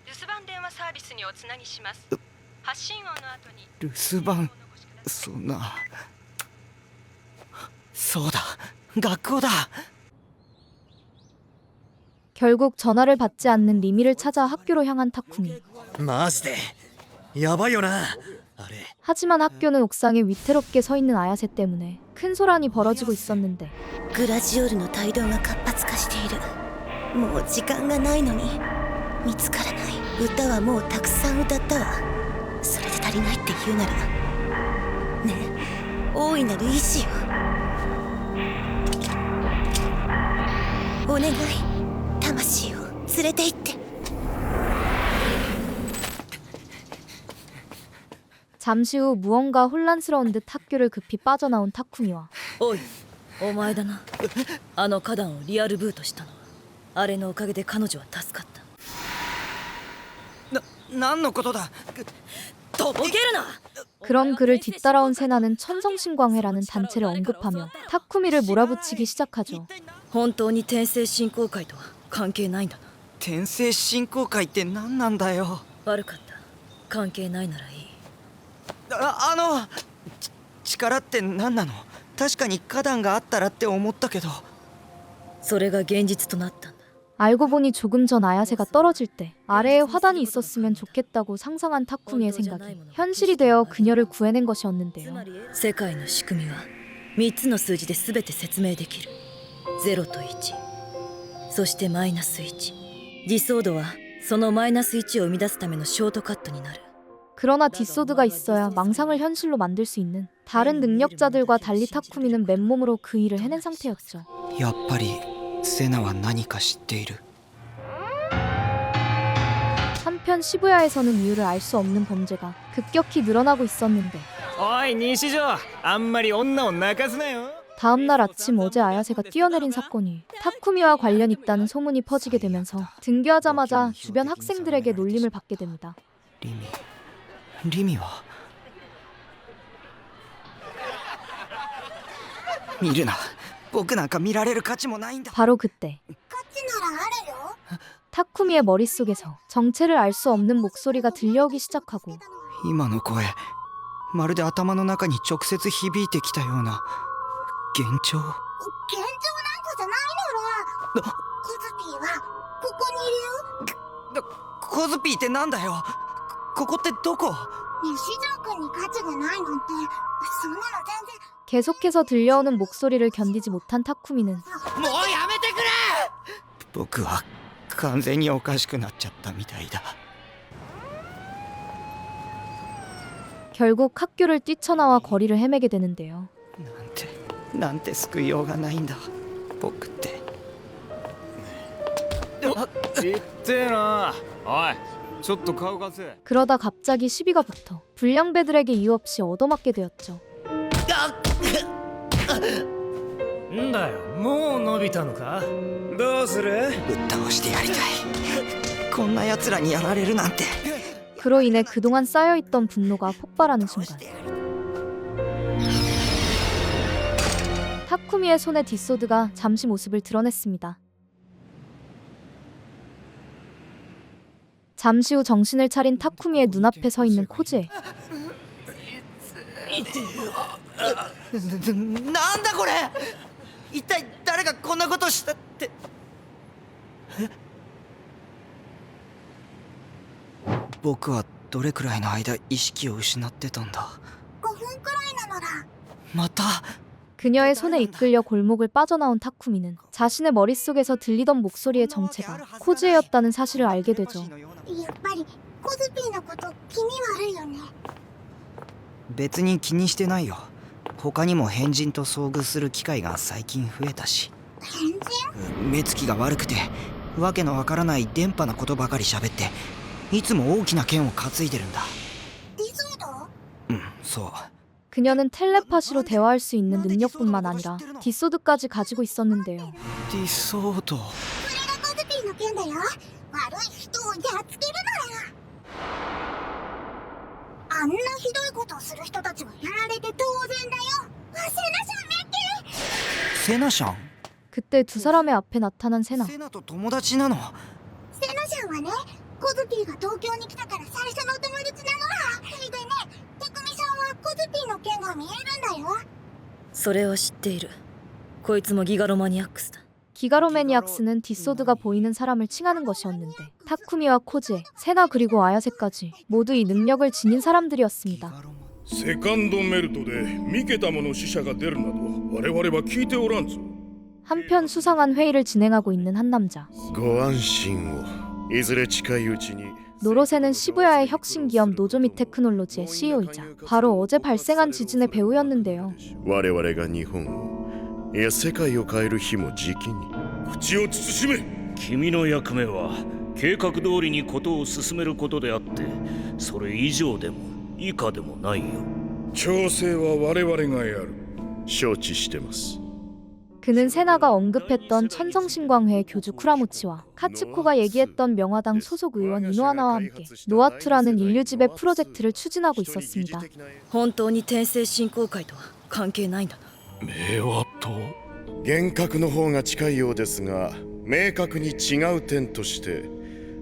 留守番電話サービスにおつなぎします。発信音の後に留守番、そんな。そうだ、学校だ。 결국 전화를 받지 않는 리미를 찾아 학교로 향한 타쿠미. マジでやばいよな。 하지만 학교는 옥상에 위태롭게 서 있는 아야세 때문에 큰 소란이 벌어지고 있었는데 グラジオールの帯同が活発化している。もう時間がないのに見つからない。歌はもうたくさん歌ったわ。それで足りないって言うならねえ、大いなる意志よ。お願い、魂を連れて行って。 잠시 후 무언가 혼란스러운 듯 학교를 급히 빠져나온 타쿠미와 おい、お前だな。あの花壇をリアルブートしたのはあれのおかげで彼女は助かった。何のことだ。とぼけるな。 그런 그를 뒤따라온 세나는 천성신광회라는 단체를 언급하며 타쿠미를 몰아붙이기 시작하죠. 本当に天聖信仰会とは関係ないんだな。天聖信仰会って何なんだよ。悪かった。関係ないならいい。 力って何なの。確かに花壇があったらって思ったけど。それが現実となったんだ。 알고 보니 조금 전 아야세가 떨어질 때 아래에 화단이 있었으면 좋겠다고 상상한 타쿠미의 생각이 현실이 되어 그녀를 구해낸 것이었는데요. 世界の仕組みは3つの数字で全て説明できる。0と1、そしてマイナス1。ディソードはそのマイナス1を生み出すためのショートカットになる。 그러나 디소드가 있어야 망상을 현실로 만들 수 있는 다른 능력자들과 달리 타쿠미는 맨몸으로 그 일을 해낸 상태였죠. やっぱりセナは何か知っている。 한편 시부야에서는 이유를 알 수 없는 범죄가 급격히 늘어나고 있었는데 おい西条、あんまり女を泣かすなよ。 다음날 아침 어제 아야세가 뛰어내린 사건이 타쿠미와 관련 있다는 소문이 퍼지게 되면서 등교하자마자 주변 학생들에게 놀림을 받게 됩니다. リミは見るな。僕なんか見られる価値もないんだ。 바로 그때 타쿠미의 머릿속에서 정체를 알 수 없는 목소리가 들려오기 시작하고 今の声、まるで頭の中に直接響いてきたような幻聴。幻聴なんかじゃないのよ。コズピーはここにいるよ。コズピーってなんだよ。ここってどこ？西条君に価値がないなんてそんなの全然 계속해서 들려오는 목소리를 견디지 못한 타쿠미는 もうやめてくれ。僕は完全におかしくなっちゃったみたいだ。 결국 학교를 뛰쳐나와 거리를 헤매게 되는데요. なんて救いようがないんだ僕って。ちってえな。おいちょっと顔貸せ。 그러다 갑자기 시비가 붙어 불량배들에게 이유 없이 얻어맞게 되었죠. んだよもう伸びたのか。どうする。ぶっ倒してやりたい。こんな奴らにやられるなんて。 그로 인해 그동안 쌓여있던 분노가 폭발하는 순간 타쿠미의 손에 뒷소드가 잠시 모습을 드러냈습니다. 잠시 후 정신을 차린 타쿠미의 눈앞에 서 있는 코즈에 なんだこれ。一体誰がこんなことしたって。僕はどれくらいの間意識を失ってたんだ。5分くらいなのだ。また 그녀의 손에 이끌려 골목을 빠져나온 타쿠미는 자신의 머릿속에서 들리던 목소리의 정체가 코즈에였다는 사실을 알게 되죠. やっぱりコズピーのこと気味悪いよね。別に気にしてないよ。他にも変人と遭遇する機会が最近増えたし。変人？目つきが悪くてわけのわからない電波なことばかり喋っていつも大きな剣を担いでるんだ。ディソード？うんそう。 그녀는 텔레파시로 대화할 수 있는 능력뿐만 아니라 뒷소드까지 가지고 있었는데요. ディソード。これがコズピーの剣だよ。悪い人をやっつけるなよ。あんなひどいことをする人たちはやられて当然だよ。セナシャンめっけ。セナシャン。 그때 두 사람의 앞에 나타난 세나. セナと友達なの。セナシャンはね、コズピーが東京に来たから最初のお友達なの。それでね、タクミさんはコズピーの剣が見えるんだよ。それは知っている。こいつもギガロマニアックスだ。 기가로매니악스는 뒷소드가 보이는 사람을 칭하는 것이었는데 타쿠미와 코즈에, 세나 그리고 아야세까지 모두 이 능력을 지닌 사람들이었습니다. セカンドメルトで三桁もの死者が出るなど我々は聞いておらんぞ。 한편 수상한 회의를 진행하고 있는 한 남자. ご安心を。いずれ近いうちに 노로세는 시부야의 혁신기업 노조미 테크놀로지의 CEO이자 바로 어제 발생한 지진의 배우였는데요. 我々が日本をいや世界を変える日もじきに。口を慎め。君の役目は計画通りにことを進めることであってそれ以上でも以下でもないよ。調整は我々がやる。承知してます。 그는 세나가 언급했던 천성신광회의 교주 쿠라모치와 카츠코가 얘기했던 명화당 소속 의원 이노하나와 함께 노아투라는 인류지배 프로젝트를 추진하고 있었습니다. 本当に転生振興会とは関係ないんだな。名和と幻覚の方が近いようですが明確に違う点として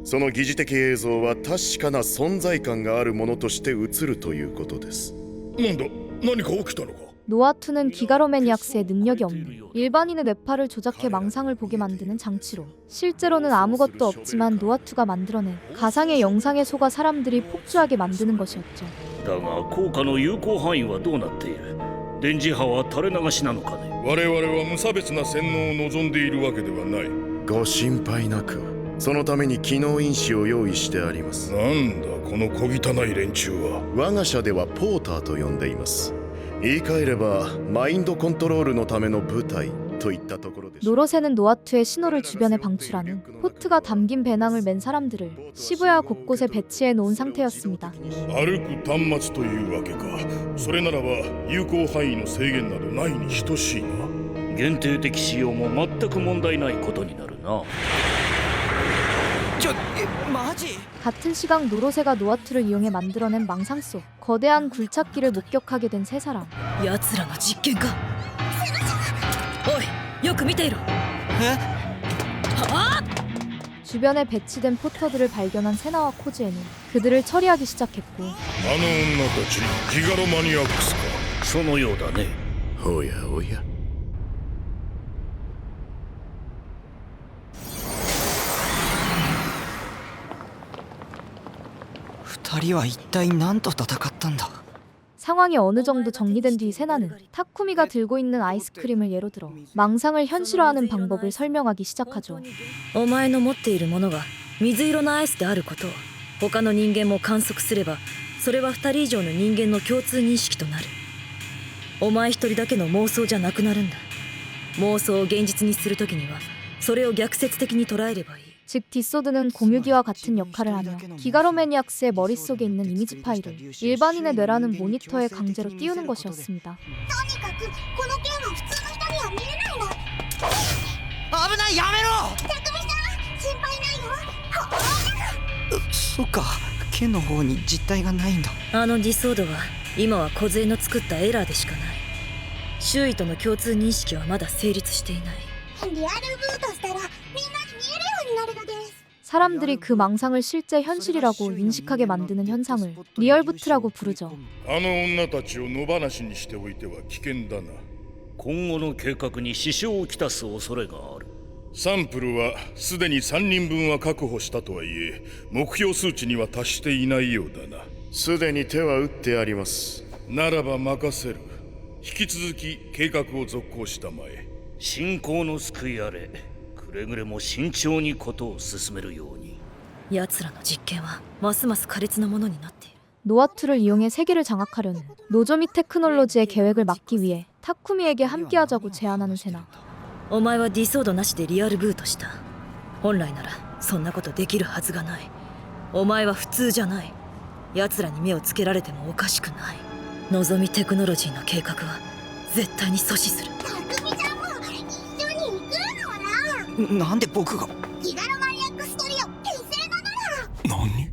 その疑似的映像は確かな存在感があるものとして映るということです。なんだ何か起きたのか。 노아투는 기가로매니악스의 능력이 없는 일반인의 뇌파를 조작해 망상을 보게 만드는 장치로 실제로는 아무것도 없지만 노아투가 만들어낸 가상의 영상에 속아 사람들이 폭주하게 만드는 것이었죠. だが効果の有効範囲はどうなっている。電磁波は垂れ流しなのかね。我々は無差別な洗脳を望んでいるわけではない。ご心配なく。そのために機能因子を用意してあります。なんだこの小汚い連中は。我が社ではポーターと呼んでいます。 言い換えればマインドコントロールのための部隊といったところで 노로세는 노아투의 신호를 주변에 방출하는 포트가 담긴 배낭을 맨 사람들을 시부야 곳곳에 배치해 놓은 상태였습니다. 歩く端末というわけか。それならば有効範囲の制限などないに等しいな。限定的使用も全く問題ないことになるな。 마지? 같은 시각 노로세가 노아투를 이용해 만들어낸 망상 속 거대한 굴착기를 목격하게 된 세 사람. 奴らの実験か。おい、よく見ていろ。주변에 배치된 포터들을 발견한 세나와 코즈에는 그들을 처리하기 시작했고 あの女たちギガロマニアックスか。そのようだね。おやおや。 2二人は一体何と戦ったんだ。 상황이 어느 정도 정리된 뒤 세나는 타쿠미가 들고 있는 아이스크림을 예로 들어 망상을 현실화하는 방법을 설명하기 시작하죠. お前の持っているものが水色のアイスであることを他の人間も観測すれば、それは2人以上の人間の共通認識となる。お前一人だけの妄想じゃなくなるんだ。妄想を現実にするときにはそれを逆説的に捉えればいい。 즉 뒷소드는 공유기와 같은 역할을 하며 기가로 매니악스의 머릿속에 있는 이미지 파일을 일반인의 뇌라는 모니터에 강제로 띄우는 것이었습니다. 危ない、やめろ。そっか、剣の方に実体がないんだ。あのディソードは今は梢の作ったエラーでしかない。周囲との共通認識はまだ成立していない。リアルブートしたらみんなに見えるようになるのです。 사람들이 그 망상을 실제 현실이라고 인식하게 만드는 현상을 리얼부트라고 부르죠. あの女たちを野放しにしておいては危険だな。今後の計画に支障をきたす恐れがある。サンプルはすでに3人分は確保したとはいえ、目標数値には達していないようだな。すでに手は打ってあります。ならば任せる。引き続き計画を続行したまえ。信仰の救いあれ。くれぐれも慎重にことを進めるように。奴らの実験はますます苛烈なものになっている。 노아투를 이용해 세계를 장악하려는 노조미 테크놀로지의 계획을 막기 위해 타쿠미에게 함께하자고 제안하는 세나. お前はディソードなしでリアルブートした。本来ならそんなことできるはずがない。お前は普通じゃない。奴らに目をつけられてもおかしくない。望みテクノロジーの計画は絶対に阻止する。なんで僕が。ギガロマニアックストリオ結成なのだ。何？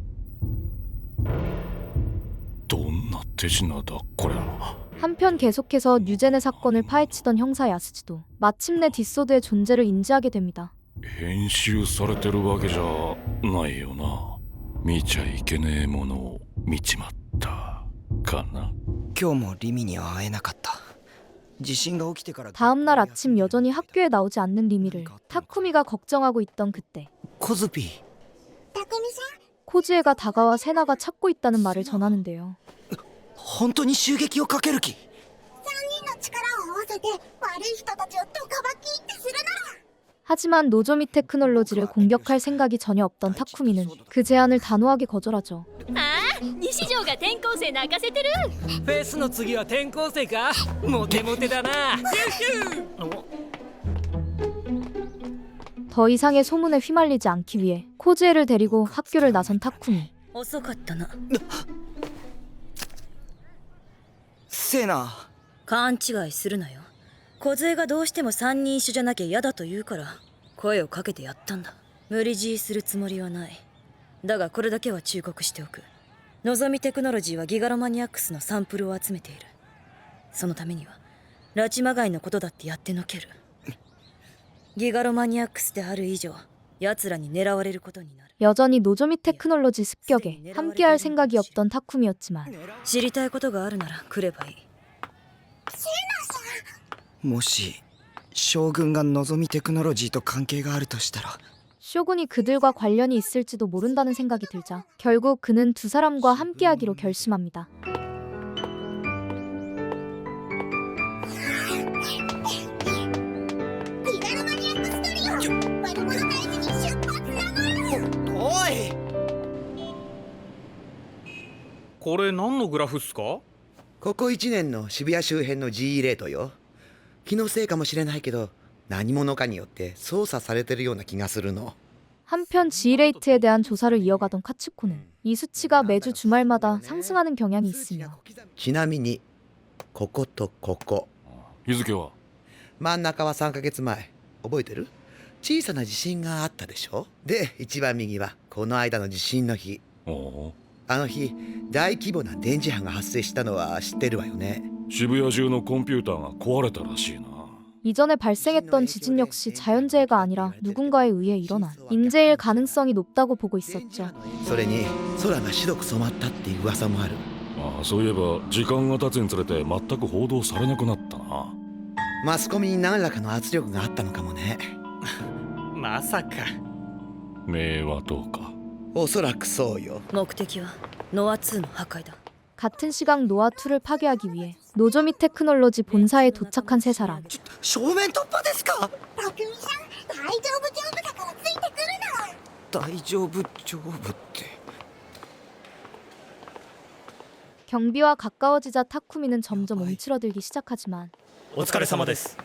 どんな手品だこれは。 한편 계속해서 뉴제네 사건을 파헤치던 형사 야스지도 마침내 뒷소드의 존재를 인지하게 됩니다. 編集されてるわけじゃないよな。見ちゃいけねえものを見ちまったかな。今日もリミには会えなかった。 다음 날 아침 여전히 학교에 나오지 않는 리미를 타쿠미가 걱정하고 있던 그때 코즈피 코즈에가 다가와 세나가 찾고 있다는 말을 전하는데요. 本当に襲撃をかける気。 3人の力を合わせて悪い人たちをドカバキってするなら。 하지만 노조미 테크놀로지를 공격할 생각이 전혀 없던 타쿠미는 그 제안을 단호하게 거절하죠. あ、西条が転校生泣かせてる。フェスの次は転校生か。モテモテだな。 더 이상의 소문에 휘말리지 않기 위해 코즈에를 데리고 학교를 나선 타쿠미. 遅かったな。セナ。勘違いするなよ。梢がどうしても3人一緒じゃなきゃ嫌だと言うから声をかけてやったんだ。無理強いするつもりはない。だがこれだけは忠告しておく。望みテクノロジーはギガロマニアックスのサンプルを集めている。そのためには拉致まがいのことだってやってのける。ギガロマニアックスである以上奴らに狙われることになる。 여전히 노조미 테크놀로지 습격에 함께할 생각이 없던 타쿠미였지만 知りたいことがあるなら来ればいい。もし将軍が望みテクノロジーと関係があるとしたら 쇼군이 그들과 관련이 있을지도 모른다는 생각이 들자 결국 그는 두 사람과 함께하기로 결심합니다. 어이! これ何のグラフっすか？ここ1年の渋谷周辺の GE レートよ。気のせいかもしれないけど何者かによって操作されてるような気がするの。 한편 G레이트에 대한 조사를 이어가던 카츠코는 이 수치가 매주 주말마다 상승하는 경향이 있으며 ちなみにこことここ日付は真ん中は3ヶ月前。覚えてる？小さな地震があったでしょ。で一番右はこの間の地震の日。あの日大規模な電磁波が発生したのは知ってるわよね。渋谷中のコンピューターが壊れたらしいな。 이전에 발생했던 지진 역시 자연재해가 아니라 누군가에 의해 일어난 인재일 가능성이 높다고 보고 있었죠. それに空が白く染まったっていう噂もある。ああ、そういえば時間が経つにつれて全く報道されなくなったな。マスコミに何らかの圧力があったのかもね。まさか。名はどうか。おそらくそうよ。目的はノア2の破壊だ。 같은 시각 노아2를 파괴하기 위해 노조미 테크놀로지 본사에 도착한 세 사람. 正面突破ですか。匠さん、大丈夫だからついてくるな。大丈夫って。 경비와 가까워지자 타쿠미는 점점 움츠러들기 시작하지만 お疲れ様です。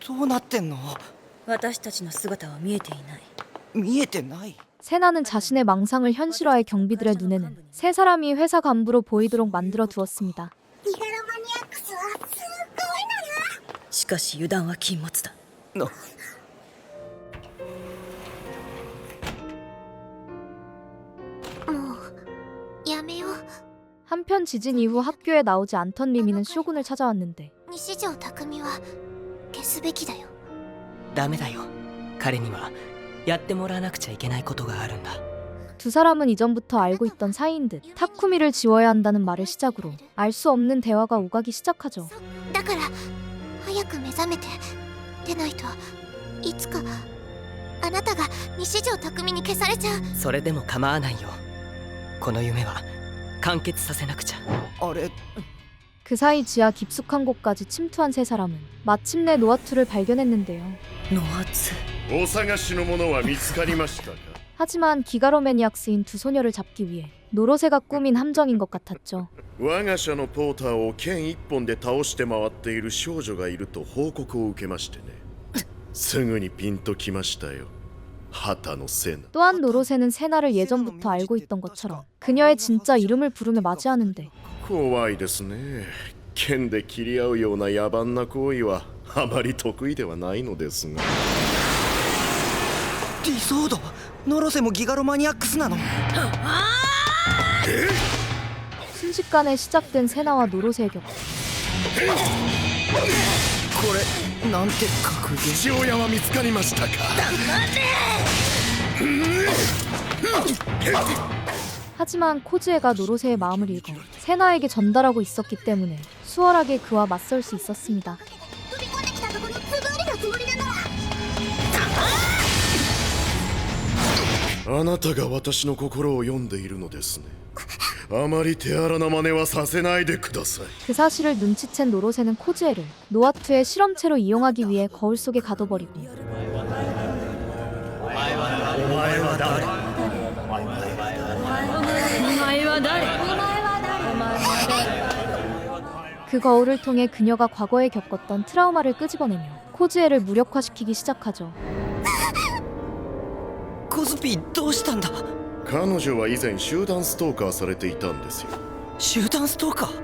どうなってんの。私たちの姿は見えていない。見えてない。 세나는 자신의 망상을 현실화해 경비들의 눈에는 세 사람이 회사 간부로 보이도록 만들어 두었습니다. しかし油断は禁物だ。もうやめよう。 한편 지진 이후 학교에 나오지 않던 리미는 쇼군을 찾아왔는데 西条匠は消すべきだよ。ダメだよ。彼にはやってもらわなくちゃいけないことがあるんだ。 두 사람은 이전부터 알고 있던 사이인 듯 타쿠미를 지워야 한다는 말을 시작으로 알 수 없는 대화가 오가기 시작하죠. だから早く目覚めてでないといつかあなたが西条匠に消されちゃう。それでも構わないよ。この夢は完結させなくちゃ。あれ 그 사이 지하 깊숙한 곳까지 침투한 세 사람은 마침내 노아2를 발견했는데요. 노아2? お探しのものは見つかりましたか？ 하지만 기가로 매니악스인 두 소녀를 잡기 위해 노로세가 꾸민 함정인 것 같았죠. 我が社のポーターを剣一本で倒して回っている少女がいると報告を受けましてね。すぐにピンときましたよ。畑のセナ。 또한 노로세는 세나를 예전부터 알고 있던 것처럼 그녀의 진짜 이름을 부르며 맞이하는데 怖いですね。剣で切り合うような野蛮な行為はあまり得意ではないのですが。 ディソード、ノロセもギガロマニアックスなの。 순식간에 시작된 세나와 노로세의 격. これなんて格言。父親は見つかりましたか。 하지만 코즈에가 노로세의 마음을 읽어 세나에게 전달하고 있었기 때문에 수월하게 그와 맞설 수 있었습니다. あなたが私の心を読んでいるのですね。あまり手荒な真似はさせないでください。 그 사실을 눈치챈 노로세는 코즈에를 노아2의 실험체로 이용하기 위해 거울 속에 가둬버리고 그 거울을 통해 그녀가 과거에 겪었던 트라우마를 끄집어내며 코즈에를 무력화시키기 시작하죠. コズピどうしたんだ。彼女は以前集団ストーカーされていたんですよ。集団ストーカー。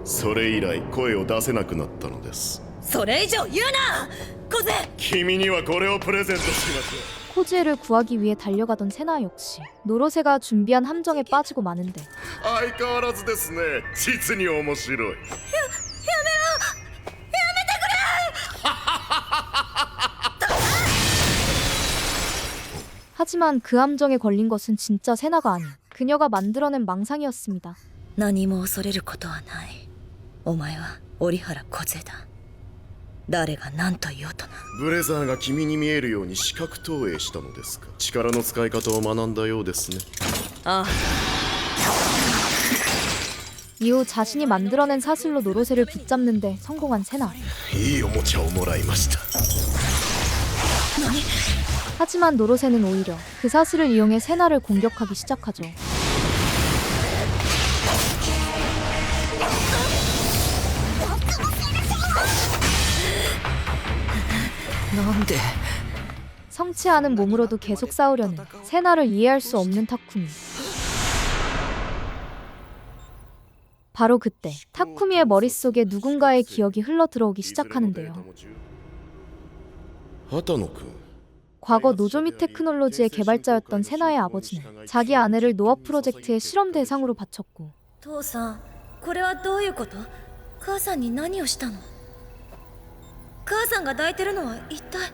それ以来声を出せなくなったのです。それ以上言うなコゼ。君にはこれをプレゼントしましょう。 코즈에를 구하기 위해 달려가던 세나 역시 노로세가 준비한 함정에 빠지고 마는데 相変わらずですね。実に面白い。やめろ。やめてくれ。 하지만 그 함정에 걸린 것은 진짜 세나가 아닌 그녀가 만들어낸 망상이었습니다. 何も恐れることはない。お前は折原小ゼだ。誰が何と言おうとな。ブレザーが君に見えるように視覚投影したのですか。力の使い方を学んだようですね。ああ。 이후 자신이 만들어낸 사슬로 노로세를 붙잡는데 성공한 세나. いいおもちゃをもらいました。 하지만 노로세는 오히려 그 사슬을 이용해 세나를 공격하기 시작하죠. 난데? 성취하는 몸으로도 계속 싸우려는 세나를 이해할 수 없는 타쿠미. 바로 그때 타쿠미의 머릿속에 누군가의 기억이 흘러들어오기 시작하는데요. 畑野君。 과거 노조미 테크놀로지의 개발자였던 세나의 아버지는 자기 아내를 노아 프로젝트의 실험 대상으로 바쳤고 父さん、これはどういうこと？母さんに何をしたの？母さんが抱いてるのは一体。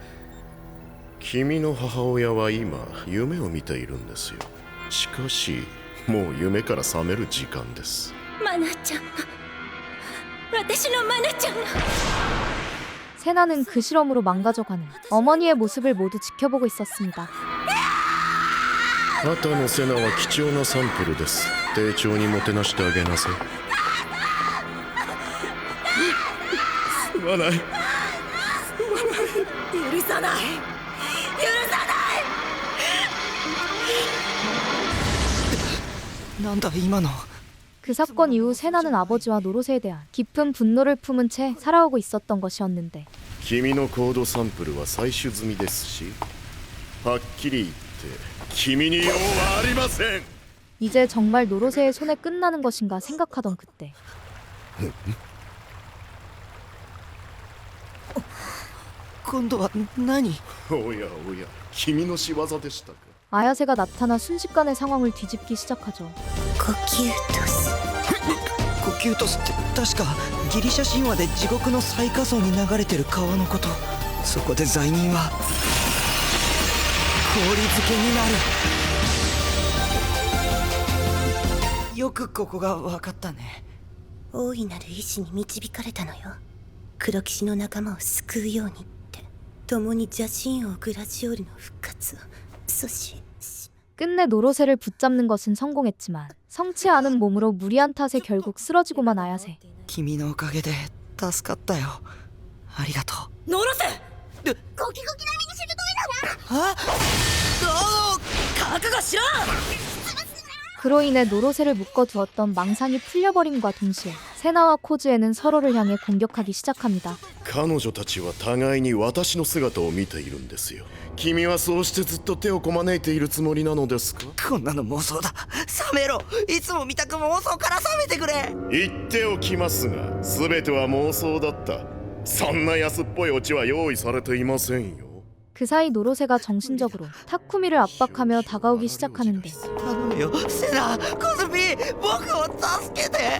君の母親は今夢を見ているんですよ。しかしもう夢から覚める時間です。マナちゃんが、私のマナちゃんが。 세나는 그 실험으로 망가져가는 어머니의 모습을 모두 지켜보고 있었습니다. 畑の瀬名は貴重なサンプルです。丁重にもてなしてあげなさい。すまない。許さない。なんだ今の。그 사건 이후 세나는 아버지와 노로세에 대한 깊은 분노를 품은 채 살아오고 있었던 것이었는데 君のコードサンプルは採取済みですし、はっきり言って君に用はありません。 이제 정말 노로세의 손에 끝나는 것인가 생각하던 그때 今度は何？おやおや、君の仕業でしたか。 아야세가 나타나 순식간에 상황을 뒤집기 시작하죠. 呼吸とすって確かギリシャ神話で地獄の最下層に流れてる川のこと。そこで罪人は氷漬けになる。よくここが分かったね。大いなる意志に導かれたのよ。黒騎士の仲間を救うようにって。共に邪神王グラジオールの復活を阻止。 끝내 노로세를 붙잡는 것은 성공했지만 성치 않은 몸으로 무리한 탓에 결국 쓰러지고만 아야세. 君のおかげで助かったよ。ありがとう。ノロセ。ゴキゴキ並みに鋭いな。あ？覚悟しろ。 그로 인해 노로세를 묶어두었던 망상이 풀려버림과 동시에 세나와 코즈에는 서로를 향해 공격하기 시작합니다. 彼女たちは互いに私の姿を見ているんですよ。君はそうしてずっと手をこまねいているつもりなのですか。こんなの妄想だ。冷めろ。いつも見たく妄想から冷めてくれ。言っておきますが、全ては妄想だった。そんな安っぽいオチは用意されていませんよ。 그 사이 노로세가 정신적으로 타쿠미를 압박하며 다가오기 시작하는데 頼むよ、セナ、コズミ、僕を助けて。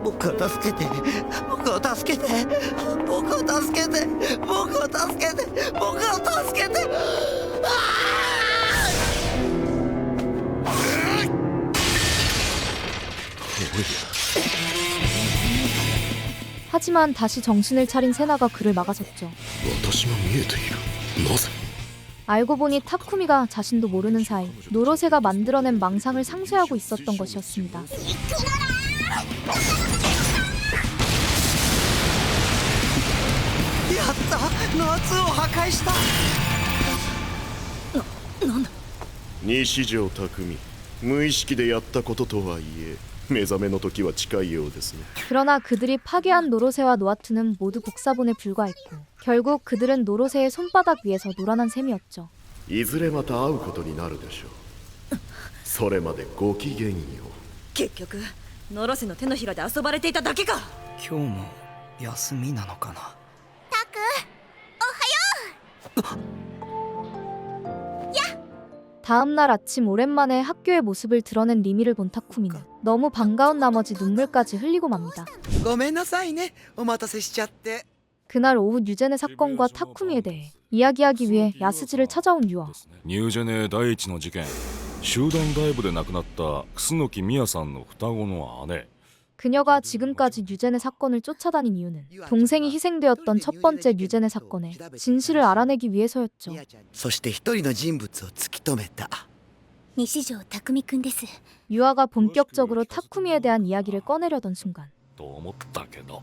僕を助けて、僕を助けて、僕を助けて、僕を助けて、僕を助けて。 하지만 다시 정신을 차린 세나가 그를 막아섰죠. 私が見えている。なぜ？ 알고 보니 타쿠미가 자신도 모르는 사이 노로세가 만들어낸 망상을 상쇄하고 있었던 것이었습니다. やった、夏を破壊した。なんだ。西条匠、無意識でやったこととはいえ。 目覚めの時は近いようですね。 그러나 그들이 파괴한 노로세와 노아투는 모두 복사본에 불과했고 결국 그들은 노로세의 손바닥 위에서 놀아난 셈이었죠. いずれまた会うことになるでしょう。それまでごきげんよう。結局ノロセの手のひらで遊ばれていただけか。今日も休みなのかな。タク、おはよう。 다음날 아침 오랜만에 학교의 모습을 드러낸 리미를 본 타쿠미는 너무 반가운 나머지 눈물까지 흘리고 맙니다. ごめんなさいね。お待たせしちゃって。 그날 오후 뉴제네 사건과 타쿠미에 대해 이야기하기 위해 야스지를 찾아온 유아. ニュージェネ第一の事件、集団ダイブで亡くなった楠木美也さんの双子の姉。 그녀가 지금까지 뉴제네 사건을 쫓아다닌 이유는 동생이 희생되었던 첫 번째 뉴제네 사건의 진실을 알아내기 위해서였죠. そして一人の人物を突き止めた。西条匠くんです。 유아가 본격적으로 타쿠미에 대한 이야기를 꺼내려던 순간 と思ったけど。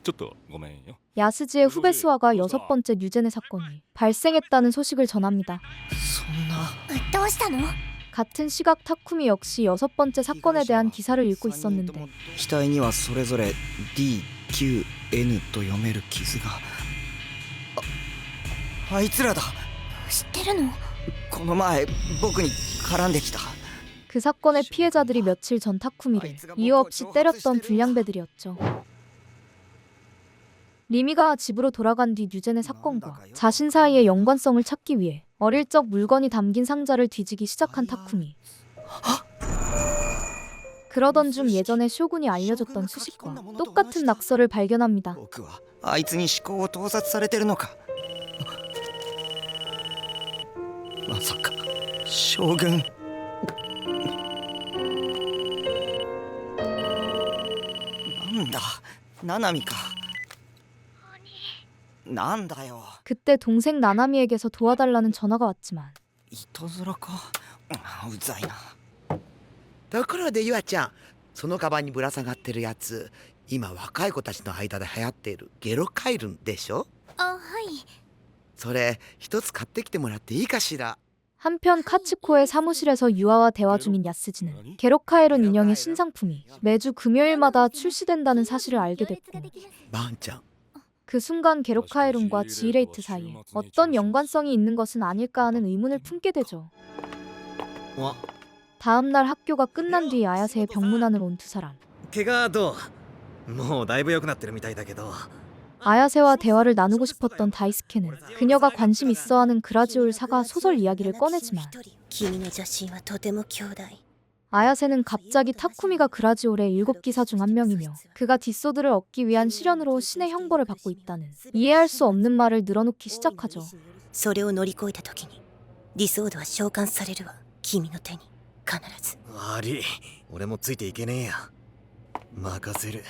ちょっとごめんよ。 야스지의 후배 스와가 여섯 번째 뉴제네 사건이 발생했다는 소식을 전합니다. どうしたの？ 같은 시각 타쿠미 역시 여섯 번째 사건에 대한 기사를 읽고 있었는데 額にはそれぞれ D、Q、N と読める傷が。あいつらだ。知ってるの？この前僕に絡んできた。 그 사건의 피해자들이 며칠 전 타쿠미를 이유 없이 때렸던 불량배들이었죠. 리미가 집으로 돌아간 뒤 뉴제네 사건과 자신 사이의 연관성을 찾기 위해 어릴 적 물건이 담긴 상자를 뒤지기 시작한 타쿠미. 그러던 중 예전에 쇼군이 알려줬던 수식과 똑같은 낙서를 발견합니다. あいつに思考を盗撮されてるのか。まさか将軍。なんだ、ナナミか。 난다요. 그때 동생 나나미에게서 도와달라는 전화가 왔지만 いたずらか。うざいな。ところでゆあちゃん、そのカバンにぶら下がってるやつ、今若い子たちの間で流行っているゲロカイルンでしょ。あ、はい。それ一つ買ってきてもらっていいかしら。 한편 카츠코의 사무실에서 유아와 대화 중인 야스지는 게로카에론 인형의 신상품이 매주 금요일마다 출시된다는 사실을 알게 됐고, バンちゃん、 그 순간 게로카에론과 지이레이트 사이에 어떤 연관성이 있는 것은 아닐까 하는 의문을 품게 되죠. 다음 날 학교가 끝난 뒤 아야세의 병문안을 온 두 사람. 怪我どう？もうだいぶ良くなってるみたいだけど。 아야세와 대화를 나누고 싶었던 다이스케는 그녀가 관심 있어하는 그라지올 사가 소설 이야기를 꺼내지만 아야세는 갑자기 타쿠미가 그라지올의 7기사 중 한 명이며 그가 뒷소드를 얻기 위한 시련으로 신의 형벌을 받고 있다는 이해할 수 없는 말을 늘어놓기 시작하죠. それを乗り越えた時にディソードは召喚されるわ。君の手に必ず。悪い、俺もついていけねえや。任せる。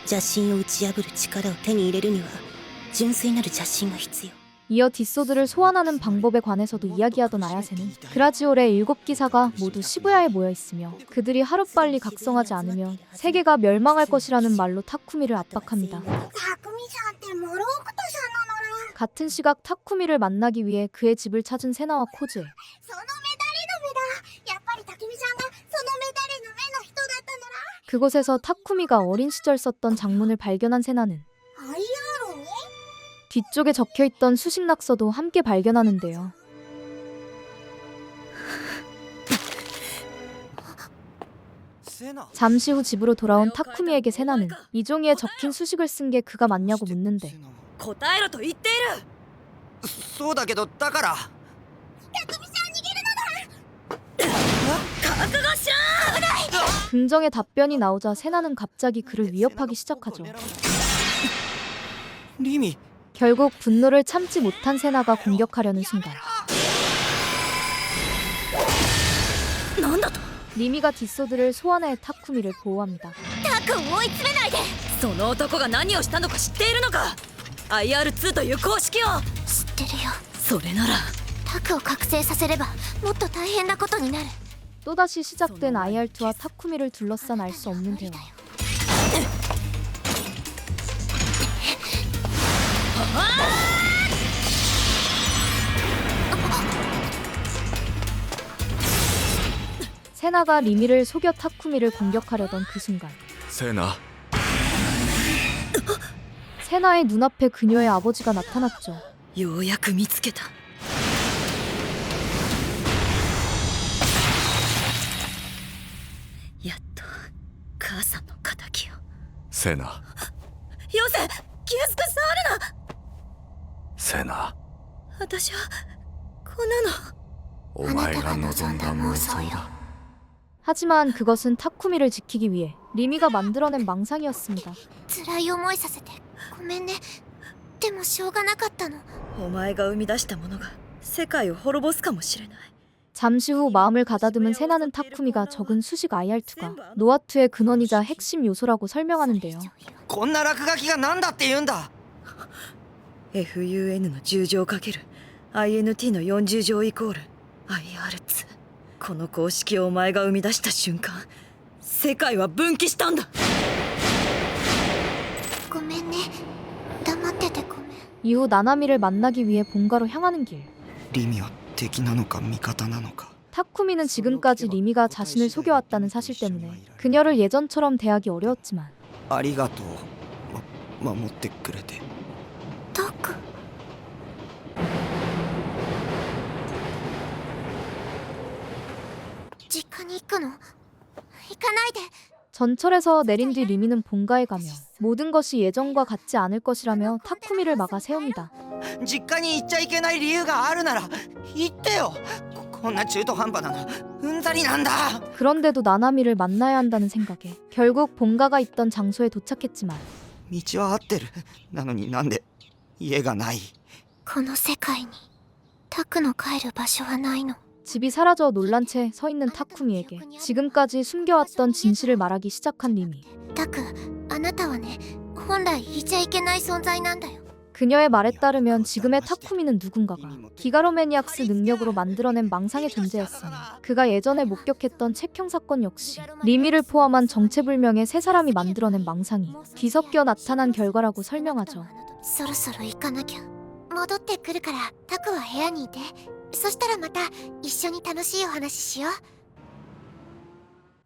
邪神を打ち破る力を手に入れるには純粋なる邪神が必要。 이어 뒷소드를 소환하는 방법에 관해서도 이야기하던 아야세는 그라지올의 7기사가 모두 시부야에 모여 있으며 그들이 하루빨리 각성하지 않으면 세계가 멸망할 것이라는 말로 타쿠미를 압박합니다. 같은 시각 타쿠미를 만나기 위해 그의 집을 찾은 세나와 코즈에 그곳에서 타쿠미가 어린 시절 썼던 장문을 발견한 세나는 뒤쪽에 적혀있던 수식 낙서도 함께 발견하는데요. 잠시 후 집으로 돌아온 타쿠미에게 세나는 이 종이에 적힌 수식을 쓴 게 그가 맞냐고 묻는데 答えろと言っている。そうだけど、だから。 긍정의 답변이 나오자 세나는 갑자기 그를 위협하기 시작하죠. 리미. 결국 분노를 참지 못한 세나가 공격하려는 순간 리미가 뒷소드를 소환해 타쿠미를 보호합니다. その男が何をしたのか知っているのか。 IR2 という公式を知ってるよ。それならタクを覚醒させればもっと大変なことになる。 또다시 시작된 IR2와 타쿠미를 둘러싼 알 수 없는 대화. 세나가 리미를 속여 타쿠미를 공격하려던 그 순간 세나의 눈앞에 그녀의 아버지가 나타났죠. ようやく見つけた。 やっと母さんの敵を。セナ。よせ、気安く触るな。セナ。私はこんなの。お前が望んだ妄想だ。 하지만 그것은 타쿠미를 지키기 위해 리미가 만들어낸 망상이었습니다. 辛い思いさせてごめんね。でもしょうがなかったの。お前が生み出したものが世界を滅ぼすかもしれない。 잠시 후 마음을 가다듬은 세나는 타쿠미가 적은 수식 IR2가 노아투의 근원이자 핵심 요소라고 설명하는데요. こんな落書きが何だって言うんだ。 FUN の10乗かける INT の40乗イコール IR2。 この公式をお前が生み出した瞬間、世界は分岐したんだ。ごめんね。黙っててごめん。 이후 나나미를 만나기 위해 본가로 향하는 길. リミは敵なのか味方なのか。 타쿠미는 지금까지 리미가 자신을 속여왔다는 사실 때문에 그녀를 예전처럼 대하기 어려웠지만 ありがとう。守ってくれて。タク。実家に行くの？行かないで。 전철에서 내린 뒤 리미는 본가에 가며 모든 것이 예전과 같지 않을 것이라며 타쿠미를 막아 세웁니다. 実家に行っちゃいけない理由があるなら言ってよ。こんな中途半端なのうんざりなんだ。 그런데도 나나미를 만나야 한다는 생각에 결국 본가가 있던 장소에 도착했지만 道は合ってる。なのになんで家がない。この世界にタクの帰る場所はないの。 집이 사라져 놀란 채 서 있는 타쿠미에게 지금까지 숨겨왔던 진실을 말하기 시작한 리미. 타크, あなたはね、本来いちゃいけない存在なんだよ。 그녀의 말에 따르면 지금의 타쿠미는 누군가가 기가로 매니악스 능력으로 만들어낸 망상의 존재였으니 그가 예전에 목격했던 책형 사건 역시 리미를 포함한 정체불명의 세 사람이 만들어낸 망상이 뒤섞여 나타난 결과라고 설명하죠. そろそろ行かなきゃ。戻ってくるからタクは部屋にいて。そしたらまた一緒に楽しいお話しよう。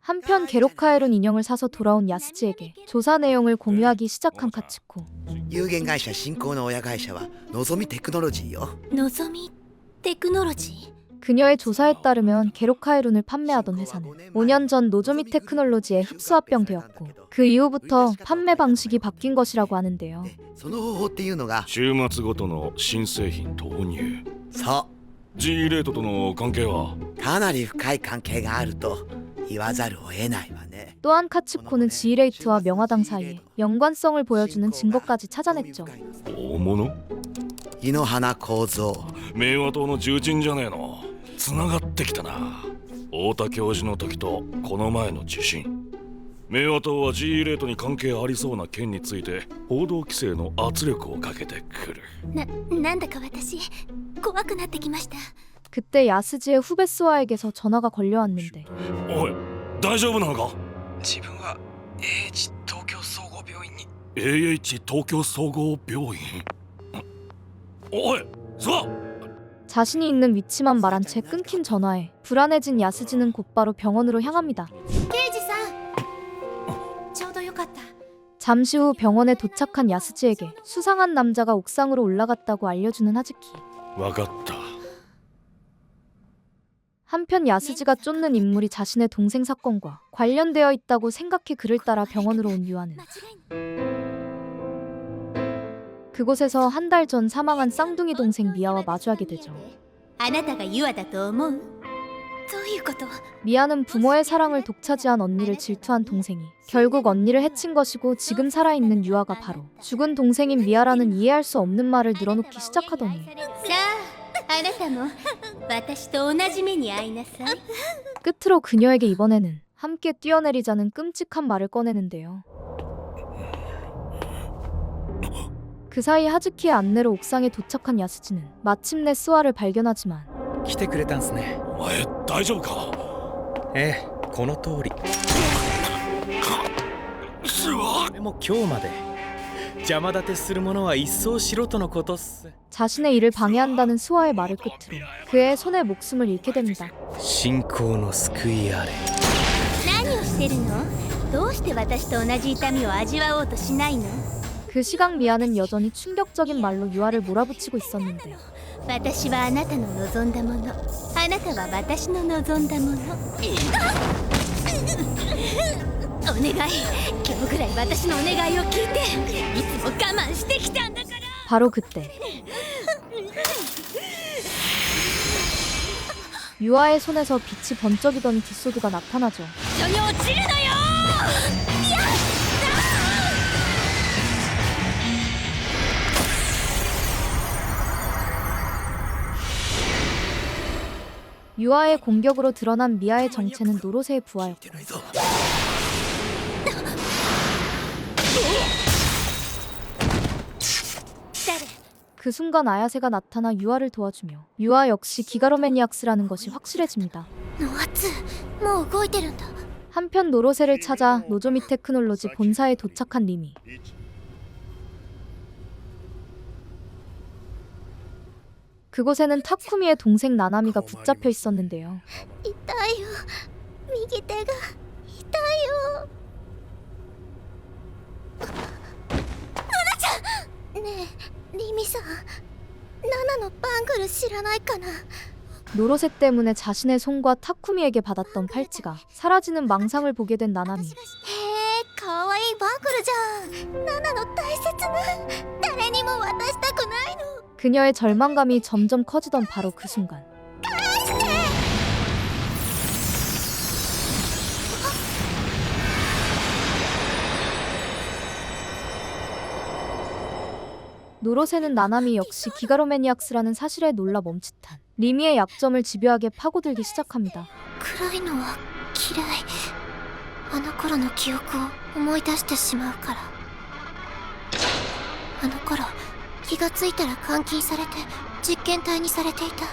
한편 게로카에론 인형을 사서 돌아온 야스지에게 조사 내용을 공유하기 시작한 카츠코. 有限会社新興の親会社はのぞみテクノロジーよ。のぞみテクノロジー。 그녀의 조사에 따르면 게로카에론을 판매하던 회사는 5년 전 노조미 테크놀로지에 흡수합병되었고 그 이후부터 판매 방식이 바뀐 것이라고 하는데요. その方法っていうのが週末ごとの新製品投入。そう。 G レートとの関係はかなり深い関係があると言わざるを得ないわね。 또한 카츠코는 G레이트와 명화당 사이에 연관성을 보여주는 증거까지 찾아냈죠. 大物？井ノ花構造。明和党の重鎮じゃねえの。つながってきたな。太田教授の時とこの前の地震。明和党は G レートに関係ありそうな件について報道規制の圧力をかけてくる。なんだか私怖くなってきました。 그때 야스지의 후베스와에게서 전화가 걸려왔는데 おい、大丈夫なのか？自分は AH 東京総合病院に。 AH 東京総合病院。おい、そう。 자신이 있는 위치만 말한 채 끊긴 전화에 불안해진 야스지는 곧바로 병원으로 향합니다. 刑事さん、ちょうどよかった。 잠시 후 병원에 도착한 야스지에게 수상한 남자가 옥상으로 올라갔다고 알려주는 하즈키. わかった。 한편 야스지가 쫓는 인물이 자신의 동생 사건과 관련되어 있다고 생각해 그를 따라 병원으로 온 유아는 그곳에서 한 달 전 사망한 쌍둥이 동생 미아와 마주하게 되죠. あなたがユアだと思う？どういうこと？ 미아는 부모의 사랑을 독차지한 언니를 질투한 동생이 결국 언니를 해친 것이고 지금 살아있는 유아가 바로 죽은 동생인 미아라는 이해할 수 없는 말을 늘어놓기 시작하더니 あなたも私と同じ目に遭いなさい。 끝으로 그녀에게 이번에는 함께 뛰어내리자는 끔찍한 말을 꺼내는데요. 그 사이 하즈키의 안내로 옥상에 도착한 야스지는 마침내 스와를 발견하지만 来てくれたんすね。お前大丈夫か？ええ、この通り。スワ。でも今日まで邪魔立てする者は一層しろとのことっす。 자신의 일을 방해한다는 스와의 말을 끝으로 그의 손에 목숨을 잃게 됩니다. 信仰の救いあれ。何をしてるの？どうして私と同じ痛みを味わおうとしないの？ 그 시각 미아는 여전히 충격적인 말로 유아를 몰아붙이고 있었는데 私はあなたの望んだもの、あなたは私の望んだもの。お願い、今日ぐらい私のお願いを聞いて。いつも我慢してきたんだから。 바로 그때 유아의 손에서 빛이 번쩍이던 뒷소드가 나타나죠. 一緒に落ちるのよ。 유아의 공격으로 드러난 미아의 정체는 노로세의 부하였고 그 순간 아야세가 나타나 유아를 도와주며 유아 역시 기가로 매니악스라는 것이 확실해집니다. 한편 노로세를 찾아 노조미 테크놀로지 본사에 도착한 리미. 그곳에는 타쿠미의 동생 나나미가 붙잡혀 있었는데요. 痛いよ。右手が痛いよ。ナナちゃん。ねえ、リミさん。ナナのバングル知らないかな。 노로세 때문에 자신의 손과 타쿠미에게 받았던 팔찌가 사라지는 망상을 보게 된 나나미. へえ、かわいいバングルじゃん。ナナの大切な。誰にも渡したくないの。 그녀의 절망감이 점점 커지던 바로 그 순간 노로세는 나나미 역시 기가로 매니악스라는 사실에 놀라 멈칫한 리미의 약점을 집요하게 파고들기 시작합니다. 暗いのは嫌い。あの頃の記憶を思い出してしまうから。あの頃気がついたら監禁されて実験体にされていた。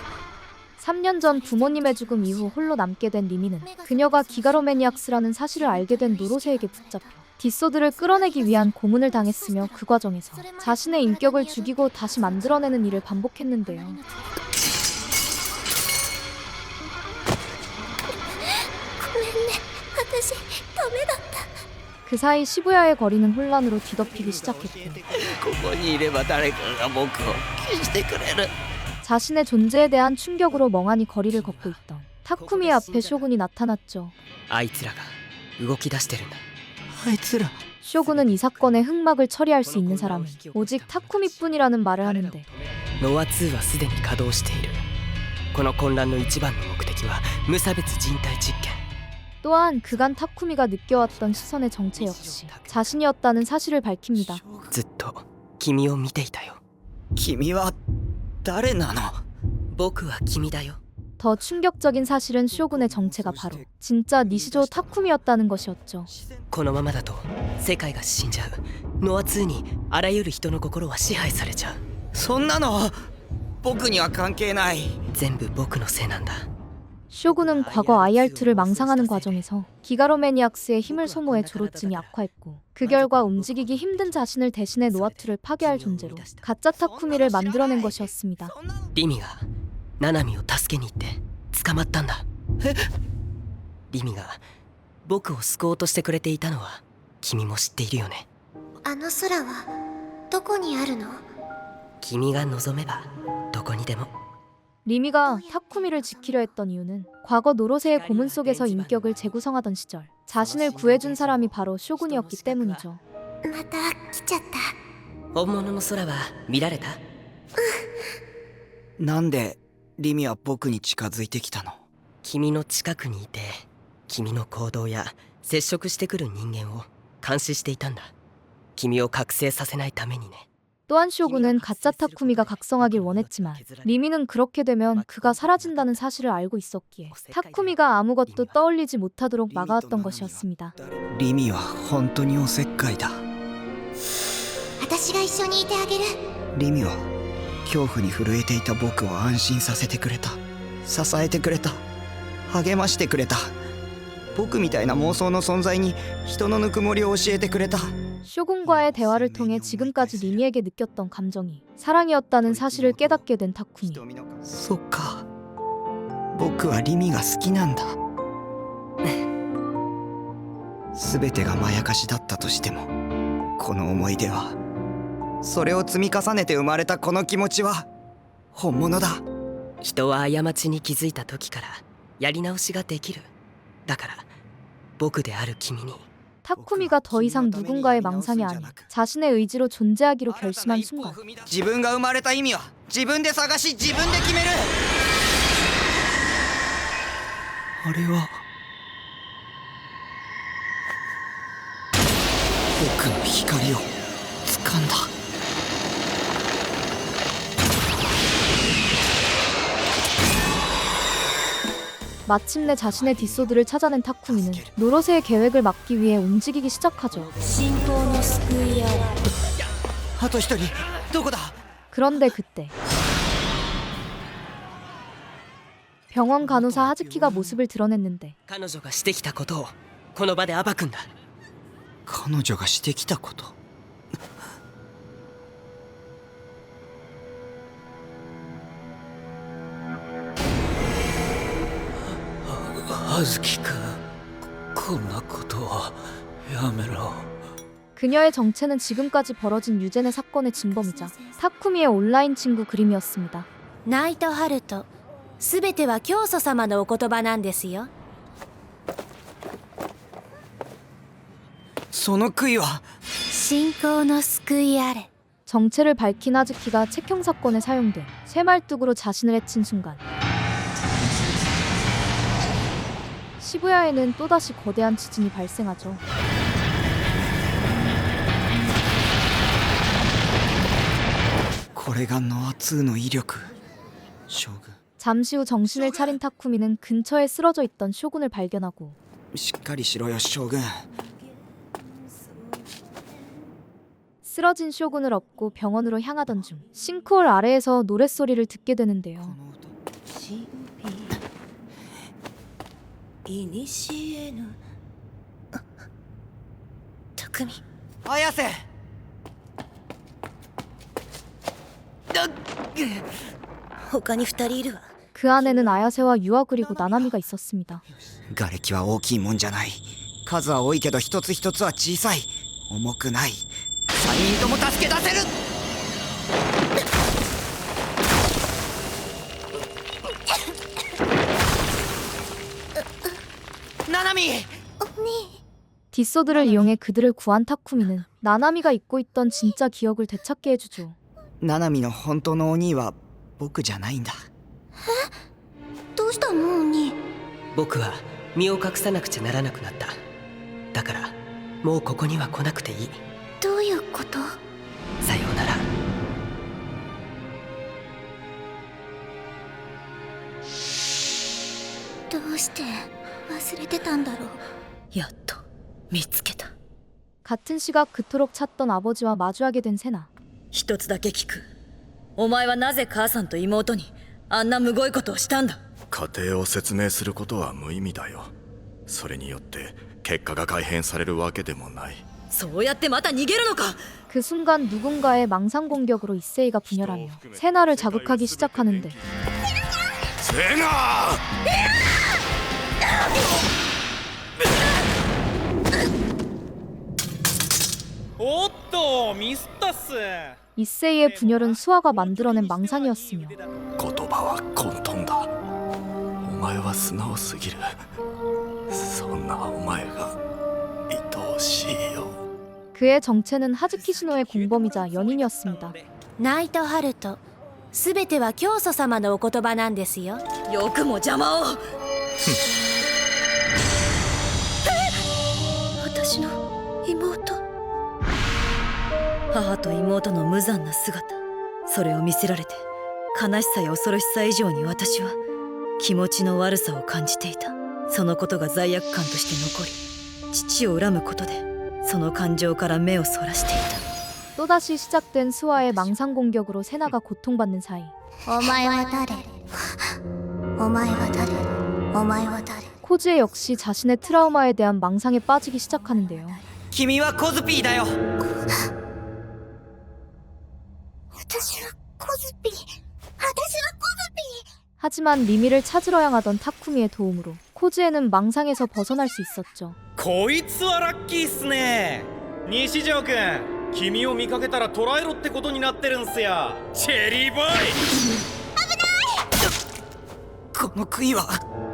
3년 전 부모님의 죽음 이후 홀로 남게 된 리미는 그녀가 기가로매니악스라는 사실을 알게 된 노로세에게 붙잡혀 뒷소드를 끌어내기 위한 고문을 당했으며 그 과정에서 자신의 인격을 죽이고 다시 만들어내는 일을 반복했는데요. ごめんね、私ダメだった。 그 사이 시부야의 거리는 혼란으로 뒤덮이기 시작했고 ここにいれば誰かが僕を消してくれる。 자신의 존재에 대한 충격으로 멍하니 거리를 걷고 있던 타쿠미 앞에 쇼군이 나타났죠. あいつらが動き出してるんだ。あいつら 쇼군은 이 사건의 흑막을 처리할 수 있는 사람은 오직 타쿠미뿐이라는 말을 하는데 ノア2はすでに稼働している。この混乱の一番の目的は無差別人体実験。 또한 그간 타쿠미가 느껴왔던 시선의 정체 역시 자신이었다는 사실을 밝힙니다. ずっと君を見ていたよ。君は誰なの？僕は君だよ。 더 충격적인 사실은 쇼군의 정체가 바로 진짜 니시조 타쿠미였다는 것이었죠. このままだと世界が死んじゃう。ノア2にあらゆる人の心は支配されちゃう。そんなの僕には関係ない。全部僕のせいなんだ。 쇼군은 과거 IR2를 망상하는 과정에서 기가로매니악스의 힘을 소모해 조로증이 악화했고 그 결과 움직이기 힘든 자신을 대신해 노아2를 파괴할 존재로 가짜 타쿠미를 만들어낸 것이었습니다. リミがナナミを助けに行って捕まったんだ。リミが僕を救おうとしてくれていたのは君も知っているよね。あの空はどこにあるの？君が望めばどこにでも。 리미가 타쿠미를 지키려 했던 이유는 과거 노로세의 고문 속에서 인격을 재구성하던 시절 자신을 구해준 사람이 바로 쇼군이었기 때문이죠. また来ちゃった。本物の空は見られた？なんでリミは僕に近づいてきたの？君の近くにいて君の行動や接触してくる人間を監視していたんだ。君を覚醒させないためにね。 또한 쇼군은 가짜 타쿠미가 각성하길 원했지만 리미는 그렇게 되면 그가 사라진다는 사실을 알고 있었기에 타쿠미가 아무것도 떠올리지 못하도록 막아왔던 것이었습니다. リミは本当におせっかいだ。私が一緒にいてあげる。リミは恐怖に震えていた僕を安心させてくれた。支えてくれた。励ましてくれた。僕みたいな妄想の存在に人のぬくもりを教えてくれた。 쇼군과의 대화를 통해 지금까지 리미에게 느꼈던 감정이 사랑이었다는 사실을 깨닫게 된 타쿠미. そっか。僕はリミが好きなんだ。全てがまやかしだったとしても、この思い出は、それを積み重ねて生まれたこの気持ちは本物だ。人は過ちに気づいた時からやり直しができる。だから僕である君に。 타쿠미가 더 이상 누군가의 망상이 아닌 자신의 의지로 존재하기로 결심한 순간 自分が生まれた意味は自分で探し自分で決める。あれは僕の光を掴んだ。 마침내 자신의 뒷소드를 찾아낸 타쿠미는 노로세의 계획을 막기 위해 움직이기 시작하죠. 그런데 그때 병원 간호사 하즈키가 모습을 드러냈는데 彼女がしてきたことをこの場で暴くんだ。彼女がしてきたこと。葉月君、こんなことはやめろ。 그녀의 정체는 지금까지 벌어진 유젠의 사건의 진범이자 타쿠미의 온라인 친구 그림이었습니다. ナイトハルト、すべては教祖様のお言葉なんですよ。その杭は信仰の救いあれ。 정체를 밝힌 하즈키가 책형 사건에 사용된 쇠말뚝으로 자신을 해친 순간 시부야에는 또다시 거대한 지진이 발생하죠. 잠시 후 정신을 차린 타쿠미는 근처에 쓰러져 있던 쇼군을 발견하고 しっかりしろよ将軍。 쓰러진 쇼군을 업고 병원으로 향하던 중 싱크홀 아래에서 노랫소리를 듣게 되는데요. 匠綾瀬。他に2人いるわ。 그 안에는 아야세와 유아 그리고 나나미가 있었습니다. 瓦礫は大きいもんじゃない。数は多いけど一つ一つは小さい。重くない。3人とも助け出せる。나나미! 뒷소드를 이용해 그들을 구한 타쿠미는 나나미가 잊고 있던 진짜 기억을 되찾게 해주죠. ナナミの本当のお兄は僕じゃないんだ。どうしたのお兄？僕は身を隠さなくちゃならなくなった。だからもうここには来なくていい。どういうこと？さようなら。どうして忘れてたんだろう。やっと見つけた。 같은 시각 그토록 찾던 아버지와 마주하게 된 세나. 一つだけ聞く。お前はなぜ母さんと妹にあんなむごいことをしたんだ。過程を説明することは無意味だよ。それによって結果が改変されるわけでもない。そうやってまた逃げるのか。 그 순간 누군가의 망상 공격으로 이세이가 분열하며 세나를 자극하기 시작하는데 세나! 오또 미스터스. 이세이의 분열은 수아가 만들어낸 망상이었으며 言葉は混沌だ。お前は素直すぎる。そんなお前が愛おしいよ。 그의 정체는 하즈키시노의 공범이자 연인이었습니다. ナイトハルト、すべては教祖様のお言葉なんですよ。よくも邪魔を。私の妹。母と妹の無残な姿、それを見せられて悲しさや恐ろしさ以上に私は気持ちの悪さを感じていた。そのことが罪悪感として残り、父を恨むことでその感情から目をそらしていた。 또다시 시작된 수아의 망상 공격으로 세나가 고통받는 사이 お前は誰？お前は誰？お前は誰？ 코즈에 역시 자신의 트라우마에 대한 망상에 빠지기 시작하는데요. 君はコズピーだよ。私はコズピー。私はコズピー。 하지만 리미를 찾으러 향하던 타쿠미의 도움으로 코즈에는 망상에서 벗어날 수 있었죠. こいつはラッキーっすね。西条くん、君を見かけたら捕らえろってことになってるんすよ。チェリーボーイ。この杭は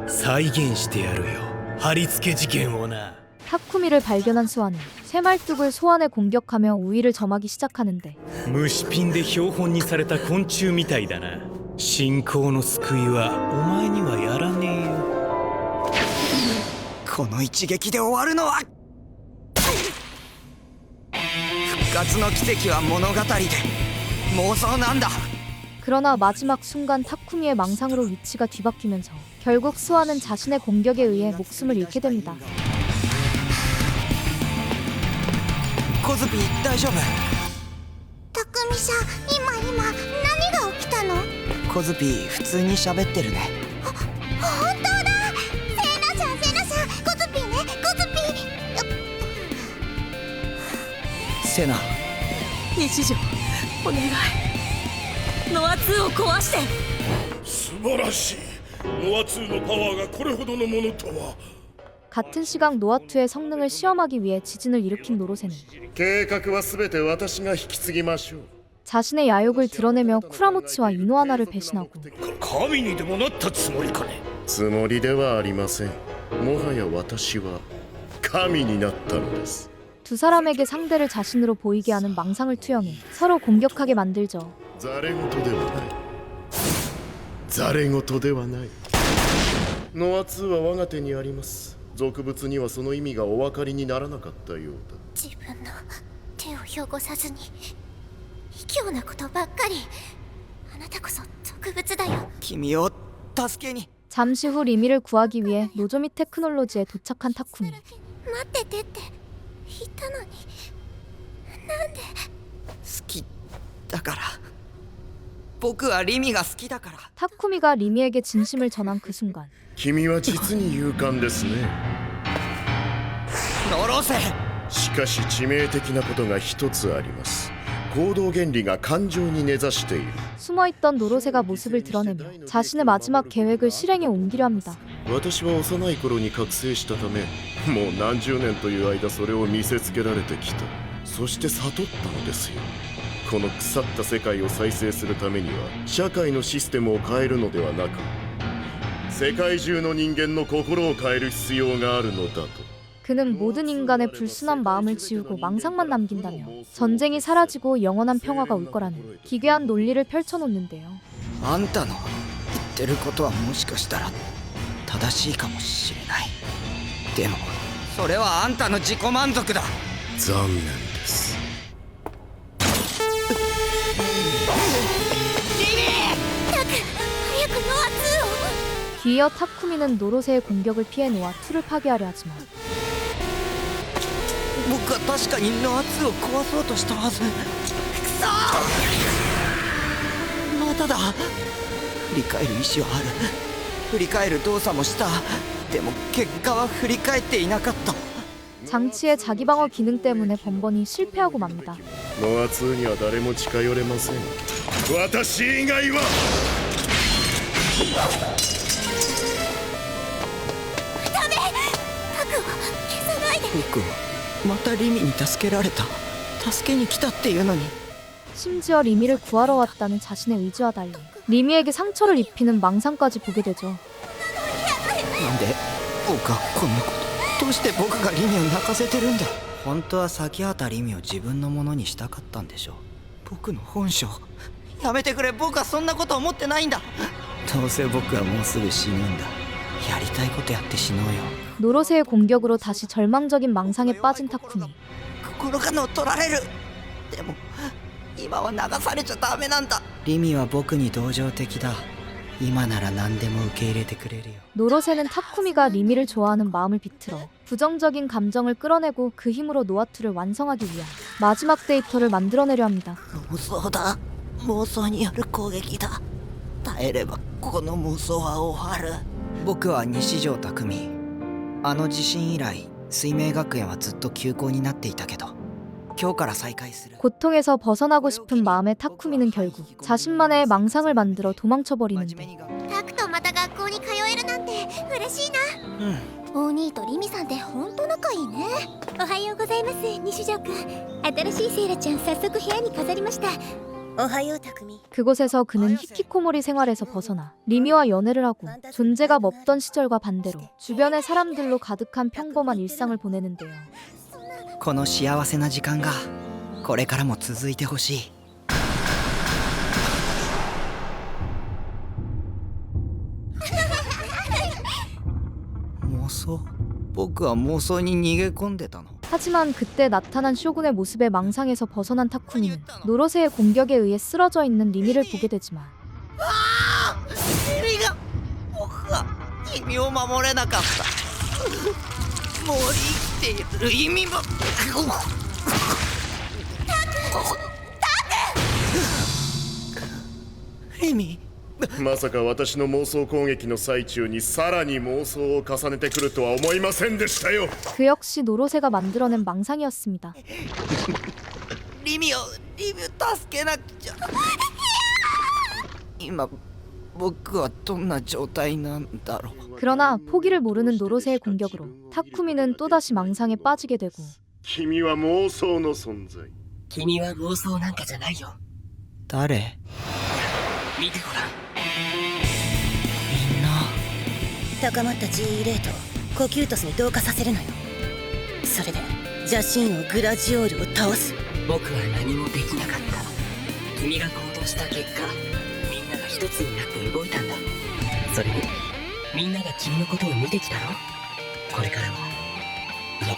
再現してやるよ。貼り付け事件をな。 타쿠미를 발견한 수아는 쇠말뚝을 소환해 공격하며 우위를 점하기 시작하는데 虫ピンで標本にされた昆虫みたいだな。信仰の救いはお前にはやらねえよ。この一撃で終わるのは復活の奇跡は物語で妄想なんだ。 그러나 마지막 순간 타쿠미의 망상으로 위치가 뒤바뀌면서 결국 수아는 자신의 공격에 의해 목숨을 잃게 됩니다. コズピー大丈夫？たくみさん、今何が起きたの？コズピー普通に喋ってるね。本当だ。セナさん、コズピーね、コズピー。セナ。日常、お願い。ノア2を壊して。素晴らしい。ノア2のパワーがこれほどのものとは。 같은 시각 노아투의 성능을 시험하기 위해 지진을 일으킨 노로세는 計画はすべて私が引き継ぎましょう。 자신의 야욕을 드러내며 쿠라모치와 이노하나를 배신하고 神にでもなったつもりかね。つもりではありません。もはや私は神になったのです。 두 사람에게 상대를 자신으로 보이게 하는 망상을 투영해 서로 공격하게 만들죠. ざれ言ではない。ざれ言ではない。ノア2は我が手にあります。 俗物にはその意味がお分かりにならなかったようだ。自分の手を汚さずに卑怯なことばっかり。あなたこそ俗物だよ。君を助けに。 잠시 후 리미를 구하기 위해 노조미 테크놀로지에 도착한 타쿠미. 待っててって言ったのになんで好きだから僕はリミが好きだから 타쿠미가 리미에게 진심을 전한 그 순간 君は実に勇敢ですね。のろせしかし致命的なことが一つあります。行動原理が感情に根ざしている。 숨어있던 노로세가 모습을 드러내며 자신의 마지막 계획을 실행에 옮기려 합니다. 私は幼い頃に覚醒したため、もう何十年という間それを見せつけられてきた。そして悟ったのですよ。この腐った世界を再生するためには社会のシステムを変えるのではなく、世界中の人間の心を変える必要があるのだと。 그는 모든 인간의 불순한 마음을 지우고 망상만 남긴다며 전쟁이 사라지고 영원한 평화가 올 거라는 기괴한 논리를 펼쳐놓는데요. あんたの言ってることはもしかしたら正しいかもしれない。でもそれはあんたの自己満足だ。残念です。早くノア2を 뒤이어 타쿠미는 노로세의 공격을 피해 노아 2를 파괴하려 하지만 僕は確かにノア2を壊そうとしたはず。くそーまただ。振り返る意志はある。振り返る動作もした。でも結果は振り返っていなかった。 장치의 자기 방어 기능 때문에 번번이 실패하고 맙니다. ノア2には誰も近寄れません。私以外は。ダメ。タクは消さないで。僕はまたリミに助けられた。助けに来たっていうのに。 심지어 리미를 구하러 왔다는 자신의 의지와 달리 리미에게 상처를 입히는 망상까지 보게 되죠. なんで僕はこんなこと。どうして僕がリミを泣かせてるんだ。本当は先畑リミを自分のものにしたかったんでしょう。僕の本性。やめてくれ。僕はそんなこと思ってないんだ。どうせ僕はもうすぐ死ぬんだ。やりたいことやって死のうよ。 노로세의 공격으로 다시 절망적인 망상에 빠진 타쿠미. 心が乗っ取られる。でも今は流されちゃダメなんだ。リミは僕に同情的だ。今なら何でも受け入れてくれるよ。 노로세는 타쿠미가 리미를 좋아하는 마음을 비틀어 부정적인 감정을 끌어내고 그 힘으로 노아2를 완성하기 위한 마지막 데이터를 만들어내려 합니다. 妄想だ。妄想による攻撃だ。耐えればこの妄想は終わる。僕は西條匠。あの地震以来水明学園はずっと休校になっていたけど今日から再開する。 고통에서 벗어나고 싶은 마음의 타쿠미는 결국 자신만의 망상을 만들어 도망쳐버리는데 タクとまた学校に通えるなんて嬉しいな。お兄とリミさんってほんと仲いいね。おはようございます、西条くん。新しいセイラちゃん早速部屋に飾りました。おはよう、匠。 그곳에서 그는 히키코모리 생활에서 벗어나 리미와 연애를 하고 존재감 없던 시절과 반대로 주변의 사람들로 가득한 평범한 일상을 보내는데요. この幸せな時間がこれからも続いてほしい。妄想？僕は妄想に逃げ込んでたの。 하지만 그때 나타난 쇼군의 모습에 망상에서 벗어난 타쿠미는 노로세의 공격에 의해 쓰러져 있는 리미를 보게 되지만 リミが僕は君を守れなかった。もう生きている意味も。リミ。まさか私の妄想攻撃の最中にさらに妄想を重ねてくるとは思いませんでしたよ。 그 역시 노로세가 만들어낸 망상이었습니다. リミを助けなくちゃ。今僕はどんな状態なんだろう。 그러나 포기를 모르는 노로세의 공격으로 타쿠미는 또다시 망상에 빠지게 되고 君は妄想の存在。君は妄想なんかじゃないよ。誰？見てごらん。みんな高まった G レートをコキュートスに同化させるのよ。それで邪神王グラジオールを倒す。僕は何もできなかった。君が行動した結果、みんなが一つになって動いたんだ。それにみんなが君のことを見てきたろ。これからは、いや、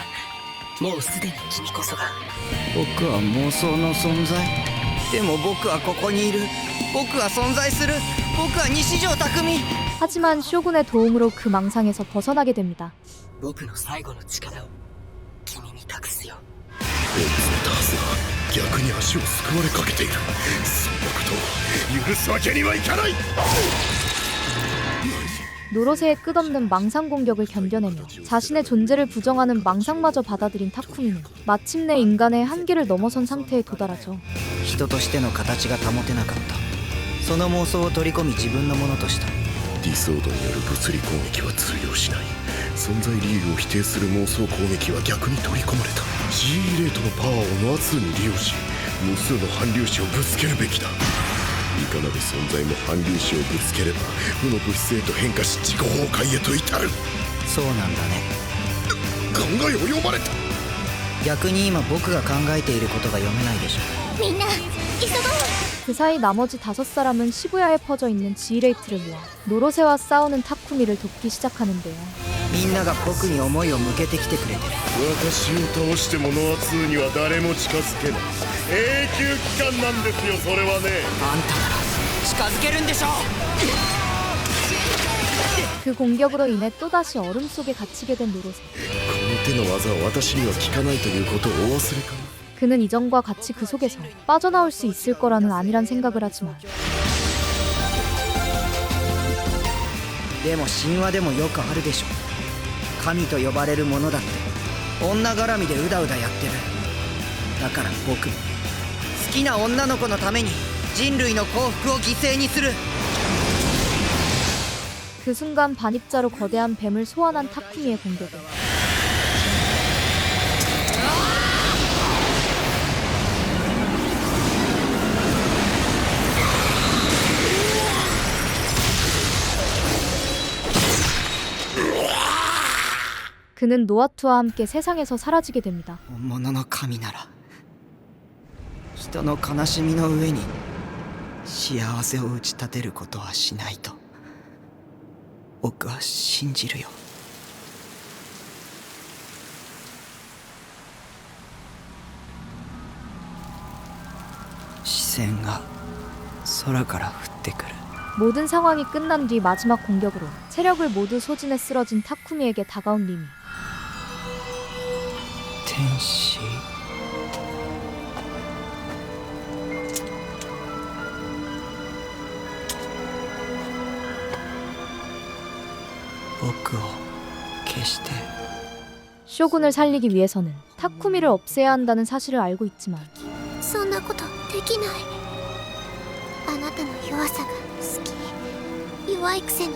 もうすでに君こそが。僕は妄想の存在。でも僕はここにいる。僕は存在する。僕は西條匠。 하지만 쇼군의 도움으로 그 망상에서 벗어나게 됩니다. 僕の最後の力を君に託すよ。追い詰めたはずが逆に足をすくわれかけている。そんなことを許すわけにはいかない。 노로세의 끝없는 망상 공격을 견뎌내며 자신의 존재를 부정하는 망상마저 받아들인 타쿠미는 마침내 인간의 한계를 넘어선 상태에 도달하죠. 人としての形が保てなかった。その妄想を取り込み自分のものとした。ディソードによる物理攻撃は通用しない。存在理由を否定する妄想攻撃は逆に取り込まれた。 G レートのパワーをノア2に利用し、無数の反粒子をぶつけるべきだ。いかなる存在も反粒子をぶつければ負の物質へと変化し自己崩壊へと至る。そうなんだね。考えを読まれた。逆に今僕が考えていることが読めないでしょ。みんな急ごう。 그 사이 나머지 5사람은 시부야에 퍼져 있는 G레이트를 모아 노로세와 싸우는 타쿠미를 돕기 시작하는데요. みんなが僕に思いを向けてきてくれてる。私を倒してもノア2には誰も近づけない。永久期間なんですよ、それはね。あんたなら近づけるんでしょ。 그 공격으로 인해 또다시 얼음 속에 갇히게 된 노로세. この手の技は私には効かないということをお忘れかな。 그는 이전과 같이 그 속에서 빠져나올 수 있을 거라는 안일한 생각을 하지만 でも神話でもよくあるでしょ。神と呼ばれるものだって女絡みでうだうだやってる。だから僕も好きな女の子のために人類の幸福を犠牲にする。 그 순간 반입자로 거대한 뱀을 소환한 타쿠미의 공격은 그는 노아투와 함께 세상에서 사라지게 됩니다. 本物の神なら人の悲しみの上に幸せを打ち立てることはしないと僕は信じるよ。視線が空から降ってくる。 모든 상황이 끝난 뒤 마지막 공격으로 체력을 모두 소진해 쓰러진 타쿠미에게 다가온 리미. 天使。僕を消して。 쇼군을 살리기 위해서는 타쿠미를 없애야 한다는 사실을 알고 있지만 そんなことできない。あなたの弱さが好き。弱いくせに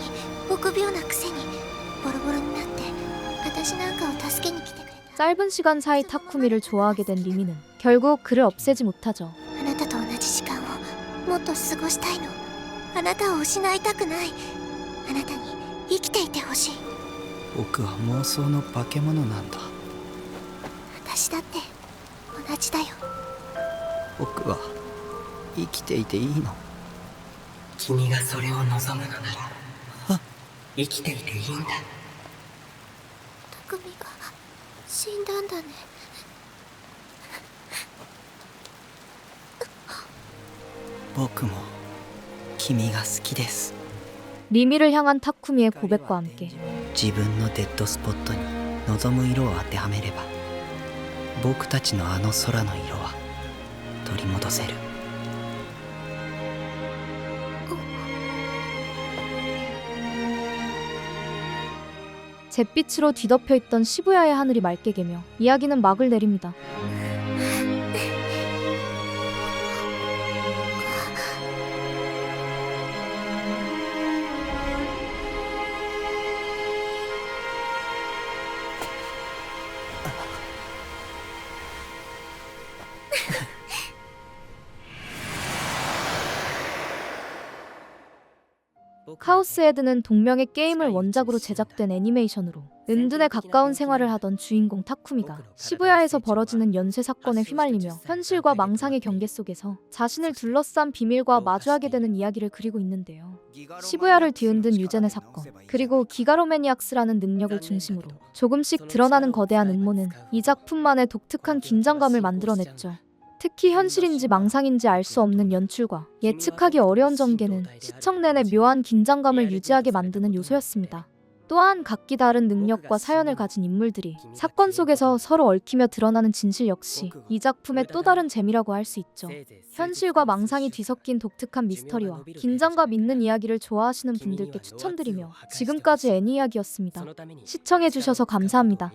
臆病なくせにボロボロになって私なんかを助けに来てくれた。 짧은 시간 사이 타쿠미를 좋아하게 된 리미는 결국 그를 없애지 못하죠. あなたと同じ時間をもっと過ごしたいの。あなたを失いたくない。あなたに生きていてほしい。僕は妄想の化け物なんだ。私だって同じだよ。僕は生きていていいの？君がそれを望むのなら生きていていいんだ。匠が死んだんだね。僕も君が好きです。 리미를 향한 타쿠미의 고백과 함께 自分のデッドスポットに望む色を当てはめれば僕たちのあの空の色は取り戻せる。 잿빛으로 뒤덮여 있던 시부야의 하늘이 맑게 개며 이야기는 막을 내립니다. 카오스헤드는 동명의 게임을 원작으로 제작된 애니메이션으로 은둔에 가까운 생활을 하던 주인공 타쿠미가 시부야에서 벌어지는 연쇄 사건에 휘말리며 현실과 망상의 경계 속에서 자신을 둘러싼 비밀과 마주하게 되는 이야기를 그리고 있는데요. 시부야를 뒤흔든 유젠의 사건, 그리고 기가로매니악스라는 능력을 중심으로 조금씩 드러나는 거대한 음모는 이 작품만의 독특한 긴장감을 만들어냈죠. 특히 현실인지 망상인지 알 수 없는 연출과 예측하기 어려운 전개는 시청 내내 묘한 긴장감을 유지하게 만드는 요소였습니다. 또한 각기 다른 능력과 사연을 가진 인물들이 사건 속에서 서로 얽히며 드러나는 진실 역시 이 작품의 또 다른 재미라고 할 수 있죠. 현실과 망상이 뒤섞인 독특한 미스터리와 긴장감 있는 이야기를 좋아하시는 분들께 추천드리며 지금까지 애니 이야기였습니다. 시청해주셔서 감사합니다.